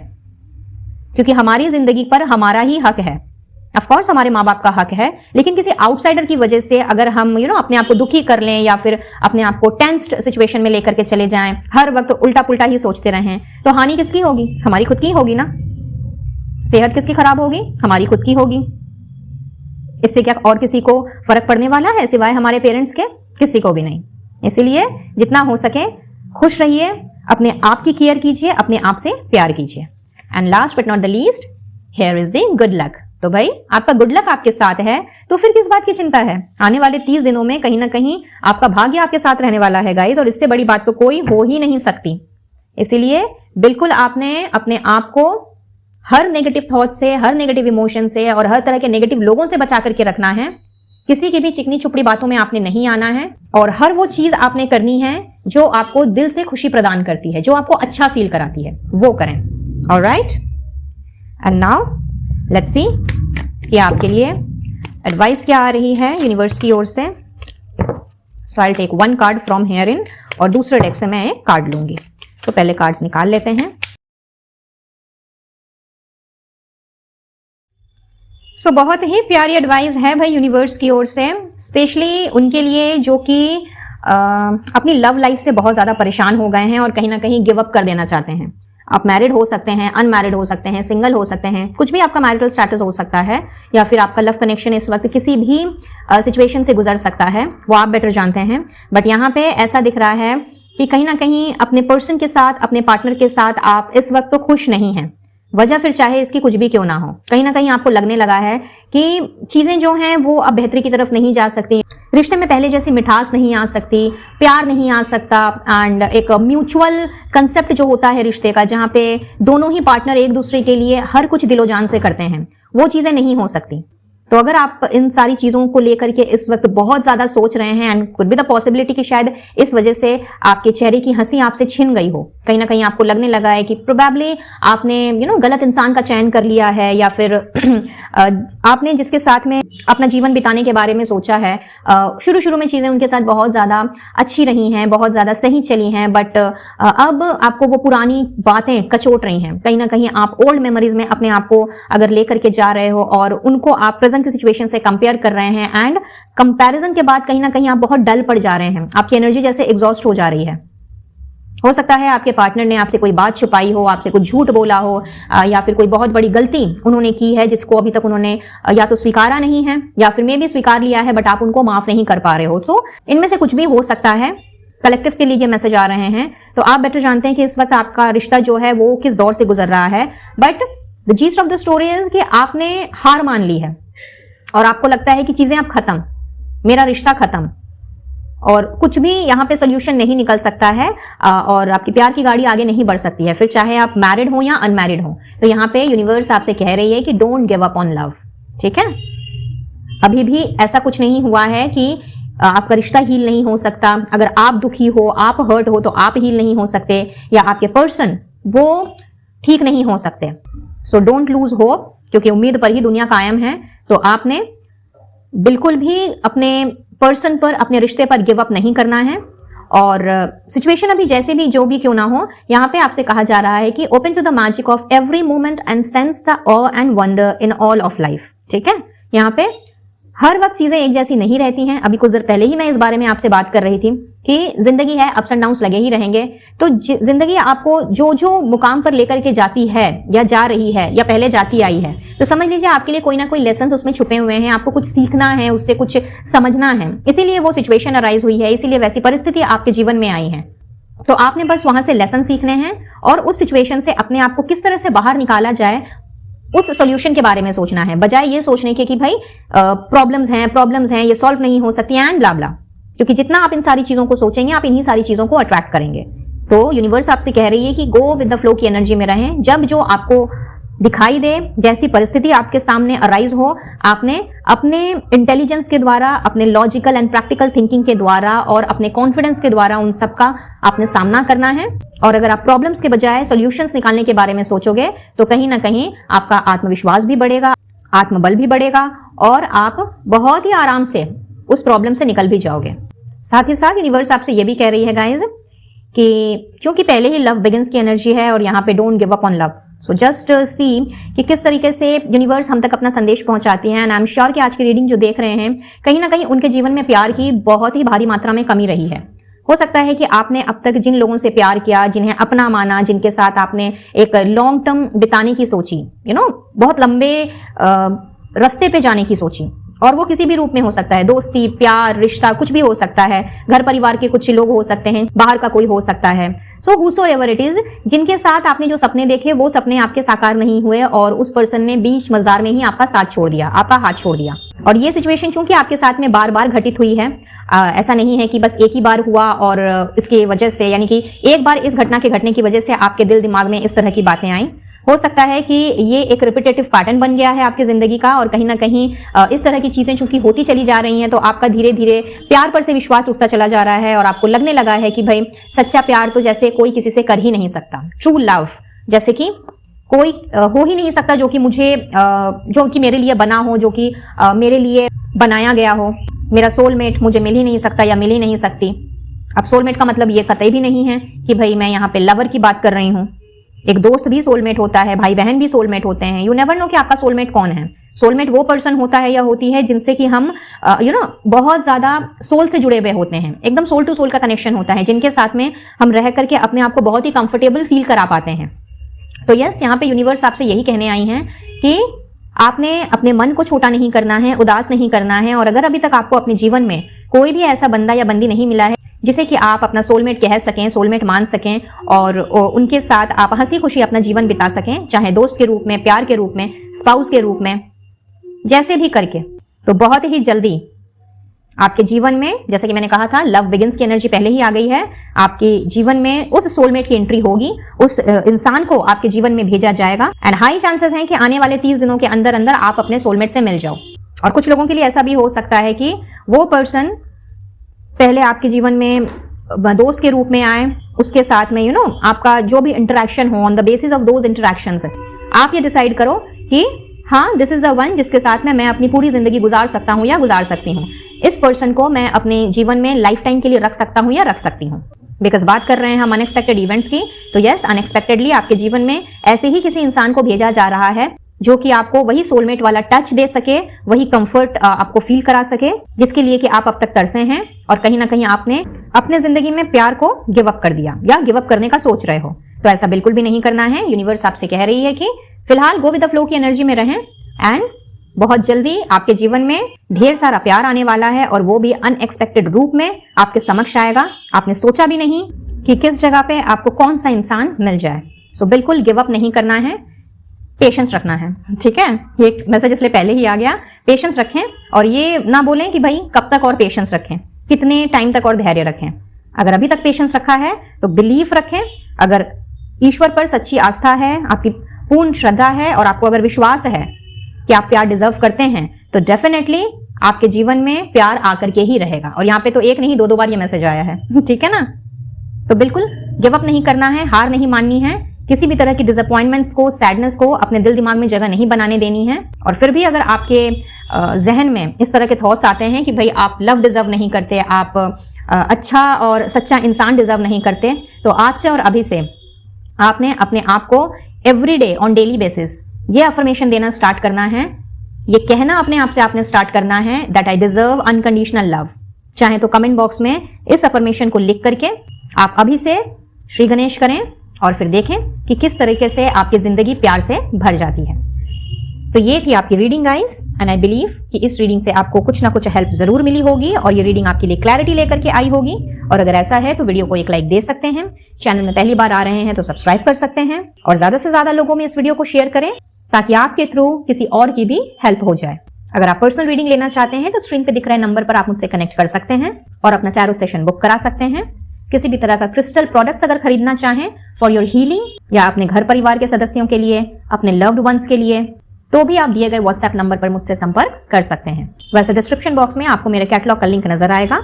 क्योंकि हमारी जिंदगी पर हमारा ही हक है। ऑफ कोर्स हमारे माँ बाप का हक है, लेकिन किसी आउटसाइडर की वजह से अगर हम अपने आप को दुखी कर लें या फिर अपने आप को टेंस्ड सिचुएशन में लेकर के चले जाएं, हर वक्त उल्टा पुल्टा ही सोचते रहें, तो हानि किसकी होगी? हमारी खुद की होगी ना। सेहत किसकी खराब होगी? हमारी खुद की होगी। इससे क्या और किसी को फर्क पड़ने वाला है सिवाय हमारे पेरेंट्स के? किसी को भी नहीं। इसीलिए जितना हो सके खुश रहिए, अपने आप की केयर कीजिए, अपने आप से प्यार कीजिए। And last but not the least, here is the good luck. तो भाई आपका गुड लक आपके साथ है, तो फिर किस बात की चिंता है? आने वाले 30 दिनों में कहीं ना कहीं आपका भाग्य आपके साथ रहने वाला है गाइस, और इससे बड़ी बात तो कोई हो ही नहीं सकती। इसीलिए बिल्कुल आपने अपने आप को हर नेगेटिव थॉट से, हर नेगेटिव इमोशन से और हर तरह के नेगेटिव लोगों से बचा करके रखना है। किसी की भी चिकनी चुपड़ी बातों में आपने नहीं आना है, और हर वो चीज आपने करनी है जो आपको दिल से खुशी प्रदान करती है, जो आपको अच्छा फील कराती है, वो करें। Alright, and now let's see कि आपके लिए एडवाइस क्या आ रही है यूनिवर्स की ओर से। So I will take one card from here in, और दूसरे डेक से मैं एक कार्ड लूंगी। तो पहले कार्ड्स निकाल लेते हैं। सो बहुत ही प्यारी एडवाइस है भाई यूनिवर्स की ओर से, स्पेशली उनके लिए जो कि अपनी लव लाइफ से बहुत ज्यादा परेशान हो गए हैं और कहीं ना कहीं गिव अप कर देना चाहते हैं। आप मैरिड हो सकते हैं, अनमैरिड हो सकते हैं, सिंगल हो सकते हैं, कुछ भी आपका मैरिटल स्टेटस हो सकता है, या फिर आपका लव कनेक्शन इस वक्त किसी भी सिचुएशन से गुजर सकता है, वो आप बेटर जानते हैं। बट यहाँ पे ऐसा दिख रहा है कि कहीं ना कहीं अपने पर्सन के साथ, अपने पार्टनर के साथ आप इस वक्त तो खुश नहीं हैं। वजह फिर चाहे इसकी कुछ भी क्यों ना हो, कहीं ना कहीं आपको लगने लगा है कि चीजें जो हैं वो अब बेहतरी की तरफ नहीं जा सकती, रिश्ते में पहले जैसी मिठास नहीं आ सकती, प्यार नहीं आ सकता, एंड एक म्यूचुअल कंसेप्ट जो होता है रिश्ते का, जहां पे दोनों ही पार्टनर एक दूसरे के लिए हर कुछ दिलो जान से करते हैं, वो चीजें नहीं हो सकती। तो अगर आप इन सारी चीजों को लेकर के इस वक्त बहुत ज्यादा सोच रहे हैं, and could be the possibility कि शायद इस वजह से आपके चेहरे की हंसी आपसे छिन गई हो, कहीं ना कहीं आपको लगने लगा है कि प्रोबेबली आपने गलत इंसान का चयन कर लिया है, या फिर आपने जिसके साथ में अपना जीवन बिताने के बारे में सोचा है, शुरू शुरू में चीजें उनके साथ बहुत ज्यादा अच्छी रही हैं, बहुत ज्यादा सही चली हैं, बट अब आपको वो पुरानी बातें कचोट रही हैं। कहीं ना कहीं आप ओल्ड मेमोरीज में अपने आप को अगर लेकर के जा रहे हो और उनको आप प्रेजेंट की सिचुएशन से कंपेयर कर रहे हैं, एंड कंपैरिजन के बाद कहीं ना कहीं आप बहुत डल पड़ जा रहे हैं, आपकी एनर्जी जैसे एग्जॉस्ट हो जा रही है। हो सकता है आपके पार्टनर ने आपसे कोई बात छुपाई हो, आपसे कुछ झूठ बोला हो, या फिर कोई बहुत बड़ी गलती उन्होंने की है जिसको अभी तक उन्होंने या तो स्वीकारा नहीं है, या फिर मे भी स्वीकार लिया है बट आप उनको माफ नहीं कर पा रहे हो। तो इनमें से कुछ भी हो सकता है। कलेक्टिव के लिए मैसेज आ रहे हैं, तो आप बेटर जानते हैं कि इस वक्त आपका रिश्ता जो है वो किस दौर से गुजर रहा है। But the yeast of the story is कि आपने हार मान ली है और आपको लगता है कि चीजें अब खत्म, मेरा रिश्ता खत्म, और कुछ भी यहाँ पे सोल्यूशन नहीं निकल सकता है, और आपकी प्यार की गाड़ी आगे नहीं बढ़ सकती है, फिर चाहे आप मैरिड हो या अनमैरिड हो। तो यहाँ पे यूनिवर्स आपसे कह रही है कि don't give up on love, ठीक है। अभी भी ऐसा कुछ नहीं हुआ है कि आपका रिश्ता हील नहीं हो सकता। अगर आप दुखी हो, आप हर्ट हो, तो आप हील नहीं हो सकते, या आपके पर्सन वो ठीक नहीं हो सकते। सो डोंट लूज होप, क्योंकि उम्मीद पर ही दुनिया कायम है। तो आपने बिल्कुल भी अपने पर्सन पर, अपने रिश्ते पर गिव अप नहीं करना है। और सिचुएशन अभी जैसे भी जो भी क्यों ना हो, यहाँ पे आपसे कहा जा रहा है कि open to the magic of every moment and sense the awe and wonder in all of life, ठीक है। यहाँ पे हर वक्त चीजें एक जैसी नहीं रहती हैं। अभी कुछ देर पहले ही मैं इस बारे में आपसे बात कर रही थी कि जिंदगी है, अप्स एंड डाउन्स लगे ही रहेंगे। तो जिंदगी आपको जो जो मुकाम पर लेकर के जाती है, या जा रही है, या पहले जाती आई है, तो समझ लीजिए आपके लिए कोई ना कोई लेसन उसमें छुपे हुए हैं। आपको कुछ सीखना है, उससे कुछ समझना है, इसीलिए वो सिचुएशन अराइज हुई है, इसीलिए वैसी परिस्थिति आपके जीवन में आई है। तो आपने बस वहां से लेसन सीखने हैं और उस सिचुएशन से अपने आप को किस तरह से बाहर निकाला जाए उस सॉल्यूशन के बारे में सोचना है, बजाय ये सोचने के कि भाई प्रॉब्लम्स हैं, ये सॉल्व नहीं हो सकती एंड ब्ला ब्ला। क्योंकि जितना आप इन सारी चीजों को सोचेंगे, आप इन्हीं सारी चीजों को अट्रैक्ट करेंगे। तो यूनिवर्स आपसे कह रही है कि गो विद द फ्लो की एनर्जी में रहें। जब जो आपको दिखाई दे, जैसी परिस्थिति आपके सामने अराइज हो, आपने अपने इंटेलिजेंस के द्वारा, अपने लॉजिकल एंड प्रैक्टिकल थिंकिंग के द्वारा और अपने कॉन्फिडेंस के द्वारा उन सब का आपने सामना करना है। और अगर आप प्रॉब्लम्स के बजाय सॉल्यूशंस निकालने के बारे में सोचोगे तो कहीं ना कहीं आपका आत्मविश्वास भी बढ़ेगा, आत्मबल भी बढ़ेगा और आप बहुत ही आराम से उस प्रॉब्लम से निकल भी जाओगे। साथ ही साथ यूनिवर्स आपसे ये भी कह रही है गाइज कि क्योंकि पहले ही लव बिगिंस की एनर्जी है और यहाँ पे don't give up on love. So just see कि किस तरीके से यूनिवर्स हम तक अपना संदेश पहुंचाती है। एंड आई एम श्योर कि आज की रीडिंग जो देख रहे हैं, कहीं ना कहीं उनके जीवन में प्यार की बहुत ही भारी मात्रा में कमी रही है। हो सकता है कि आपने अब तक जिन लोगों से प्यार किया, जिन्हें अपना माना, जिनके साथ आपने एक लॉन्ग टर्म बिताने की सोची, बहुत लंबे रास्ते पे जाने की सोची, और वो किसी भी रूप में हो सकता है, दोस्ती, प्यार, रिश्ता, कुछ भी हो सकता है, घर परिवार के कुछ लोग हो सकते हैं, बाहर का कोई हो सकता है। सो हूसोएवर इट इज, जिनके साथ आपने जो सपने देखे वो सपने आपके साकार नहीं हुए और उस पर्सन ने बीच मजार में ही आपका साथ छोड़ दिया, आपका हाथ छोड़ दिया। और ये सिचुएशन चूंकि आपके साथ में बार बार घटित हुई है, ऐसा नहीं है कि बस एक ही बार हुआ और इसकी वजह से, यानी कि एक बार इस घटना के घटने की वजह से आपके दिल दिमाग में इस तरह की बातें आई। हो सकता है कि ये एक रिपीटेटिव पैटर्न बन गया है आपकी जिंदगी का, और कहीं ना कहीं इस तरह की चीजें चूंकि होती चली जा रही हैं तो आपका धीरे धीरे प्यार पर से विश्वास उठता चला जा रहा है और आपको लगने लगा है कि भाई सच्चा प्यार तो जैसे कोई किसी से कर ही नहीं सकता। ट्रू लव जैसे कि कोई हो ही नहीं सकता जो कि मेरे लिए बना हो, जो कि मेरे लिए बनाया गया हो। मेरा सोलमेट मुझे मिल ही नहीं सकता या मिल ही नहीं सकती। अब सोलमेट का मतलब ये कतई भी नहीं है कि भाई मैं यहाँ पे लवर की बात कर रही हूँ। एक दोस्त भी सोलमेट होता है, भाई बहन भी सोलमेट होते हैं। यू नेवर नो कि आपका सोलमेट कौन है। सोलमेट वो पर्सन होता है या होती है जिनसे कि हम बहुत ज्यादा सोल से जुड़े हुए होते हैं, एकदम सोल टू सोल का कनेक्शन होता है, जिनके साथ में हम रह करके अपने आप को बहुत ही कंफर्टेबल फील करा पाते हैं। तो यस, यहाँ पे यूनिवर्स आपसे यही कहने आई हैं कि आपने अपने मन को छोटा नहीं करना है, उदास नहीं करना है। और अगर अभी तक आपको अपने जीवन में कोई भी ऐसा बंदा या बंदी नहीं मिला है जिसे कि आप अपना सोलमेट कह सकें, सोलमेट मान सकें और उनके साथ आप हंसी खुशी अपना जीवन बिता सकें, चाहे दोस्त के रूप में, प्यार के रूप में, स्पाउस के रूप में, जैसे भी करके, तो बहुत ही जल्दी आपके जीवन में, जैसे कि मैंने कहा था, लव बिगिंस की एनर्जी पहले ही आ गई है। आपके जीवन में उस सोलमेट की एंट्री होगी, उस इंसान को आपके जीवन में भेजा जाएगा एंड हाई चांसेस हैं कि आने वाले 30 दिनों के अंदर अंदर आप अपने सोलमेट से मिल जाओ। और कुछ लोगों के लिए ऐसा भी हो सकता है कि वो पर्सन पहले आपके जीवन में दोस्त के रूप में आए, उसके साथ में आपका जो भी इंटरेक्शन हो, on the basis of those interactions आप ये डिसाइड करो कि हाँ, दिस इज द वन जिसके साथ में मैं अपनी पूरी जिंदगी गुजार सकता हूँ या गुजार सकती हूँ। इस पर्सन को मैं अपने जीवन में लाइफ टाइम के लिए रख सकता हूँ या रख सकती हूँ। बिकॉज बात कर रहे हैं हम अनएक्सपेक्टेड इवेंट्स की, तो यस, अनएक्सपेक्टेडली आपके जीवन में ऐसे ही किसी इंसान को भेजा जा रहा है जो कि आपको वही सोलमेट वाला टच दे सके, वही कंफर्ट आपको फील करा सके जिसके लिए कि आप अब तक तरसे हैं और कहीं ना कहीं आपने अपने जिंदगी में प्यार को गिव अप कर दिया या गिव अप करने का सोच रहे हो। तो ऐसा बिल्कुल भी नहीं करना है। यूनिवर्स आपसे कह रही है कि फिलहाल गो विद द फ्लो की एनर्जी में रहें एंड बहुत जल्दी आपके जीवन में ढेर सारा प्यार आने वाला है और वो भी अनएक्सपेक्टेड रूप में आपके समक्ष आएगा। आपने सोचा भी नहीं कि किस जगह पे आपको कौन सा इंसान मिल जाए। सो बिल्कुल गिव अप नहीं करना है, पेशेंस रखना है, ठीक है। ये मैसेज इसलिए पहले ही आ गया। पेशेंस रखें और ये ना बोलें कि भाई कब तक और पेशेंस रखें, कितने टाइम तक और धैर्य रखें। अगर अभी तक पेशेंस रखा है तो बिलीफ रखें। अगर ईश्वर पर सच्ची आस्था है, आपकी पूर्ण श्रद्धा है और आपको अगर विश्वास है कि आप प्यार डिजर्व करते हैं, तो डेफिनेटली आपके जीवन में प्यार आकर के ही रहेगा। और यहाँ पे तो एक नहीं 2 बार ये मैसेज आया है, ठीक है ना। तो बिल्कुल गिव अप नहीं करना है, हार नहीं माननी है, किसी भी तरह की डिसअपॉइंटमेंट्स को, सैडनेस को अपने दिल दिमाग में जगह नहीं बनाने देनी है। और फिर भी अगर आपके जहन में इस तरह के थॉट्स आते हैं कि भाई आप लव डिजर्व नहीं करते, आप अच्छा और सच्चा इंसान डिजर्व नहीं करते, तो आज से और अभी से आपने अपने आप को एवरीडे ऑन डेली बेसिस ये अफर्मेशन देना स्टार्ट करना है। ये कहना अपने आप से आपने स्टार्ट करना है that I deserve unconditional love. चाहे तो कमेंट बॉक्स में इस अफर्मेशन को लिख करके आप अभी से श्री गणेश करें और फिर देखें कि किस तरीके से आपकी जिंदगी प्यार से भर जाती है। तो ये थी आपकी reading guys, and I believe कि इस रीडिंग से आपको कुछ ना कुछ हेल्प जरूर मिली होगी और ये रीडिंग आपके लिए क्लैरिटी लेकर के आई होगी। और अगर ऐसा है तो वीडियो को एक लाइक दे सकते हैं, चैनल में पहली बार आ रहे हैं तो सब्सक्राइब कर सकते हैं और ज्यादा से ज्यादा लोगों में इस वीडियो को शेयर करें ताकि आपके थ्रू किसी और की भी हेल्प हो जाए। अगर आप पर्सनल रीडिंग लेना चाहते हैं तो स्क्रीन पे दिख रहे नंबर पर आप मुझसे कनेक्ट कर सकते हैं और अपना टैरो सेशन बुक करा सकते हैं। किसी भी तरह का क्रिस्टल प्रोडक्ट्स अगर खरीदना चाहें फॉर योर हीलिंग या अपने घर परिवार के सदस्यों के लिए, अपने लव्ड वंस के लिए, तो भी आप दिए गए व्हाट्सएप नंबर पर मुझसे संपर्क कर सकते हैं। वैसे डिस्क्रिप्शन बॉक्स में आपको मेरे कैटलॉग का लिंक नजर आएगा,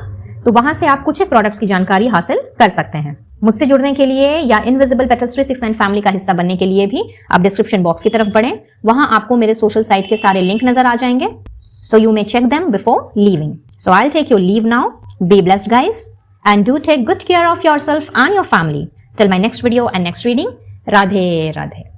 तो वहां से आप कुछ प्रोडक्ट्स की जानकारी हासिल कर सकते हैं। मुझसे जुड़ने के लिए या इनविजिबल पेटल्स 369 फैमिली का हिस्सा बनने के लिए भी आप डिस्क्रिप्शन बॉक्स की तरफ बढ़ें, वहां आपको मेरे सोशल साइट के सारे लिंक नजर आ जाएंगे, so you may check them before leaving. So I'll take your leave now. Be blessed guys and do take good care of yourself and your family. Till my next video and next reading. Radhe Radhe.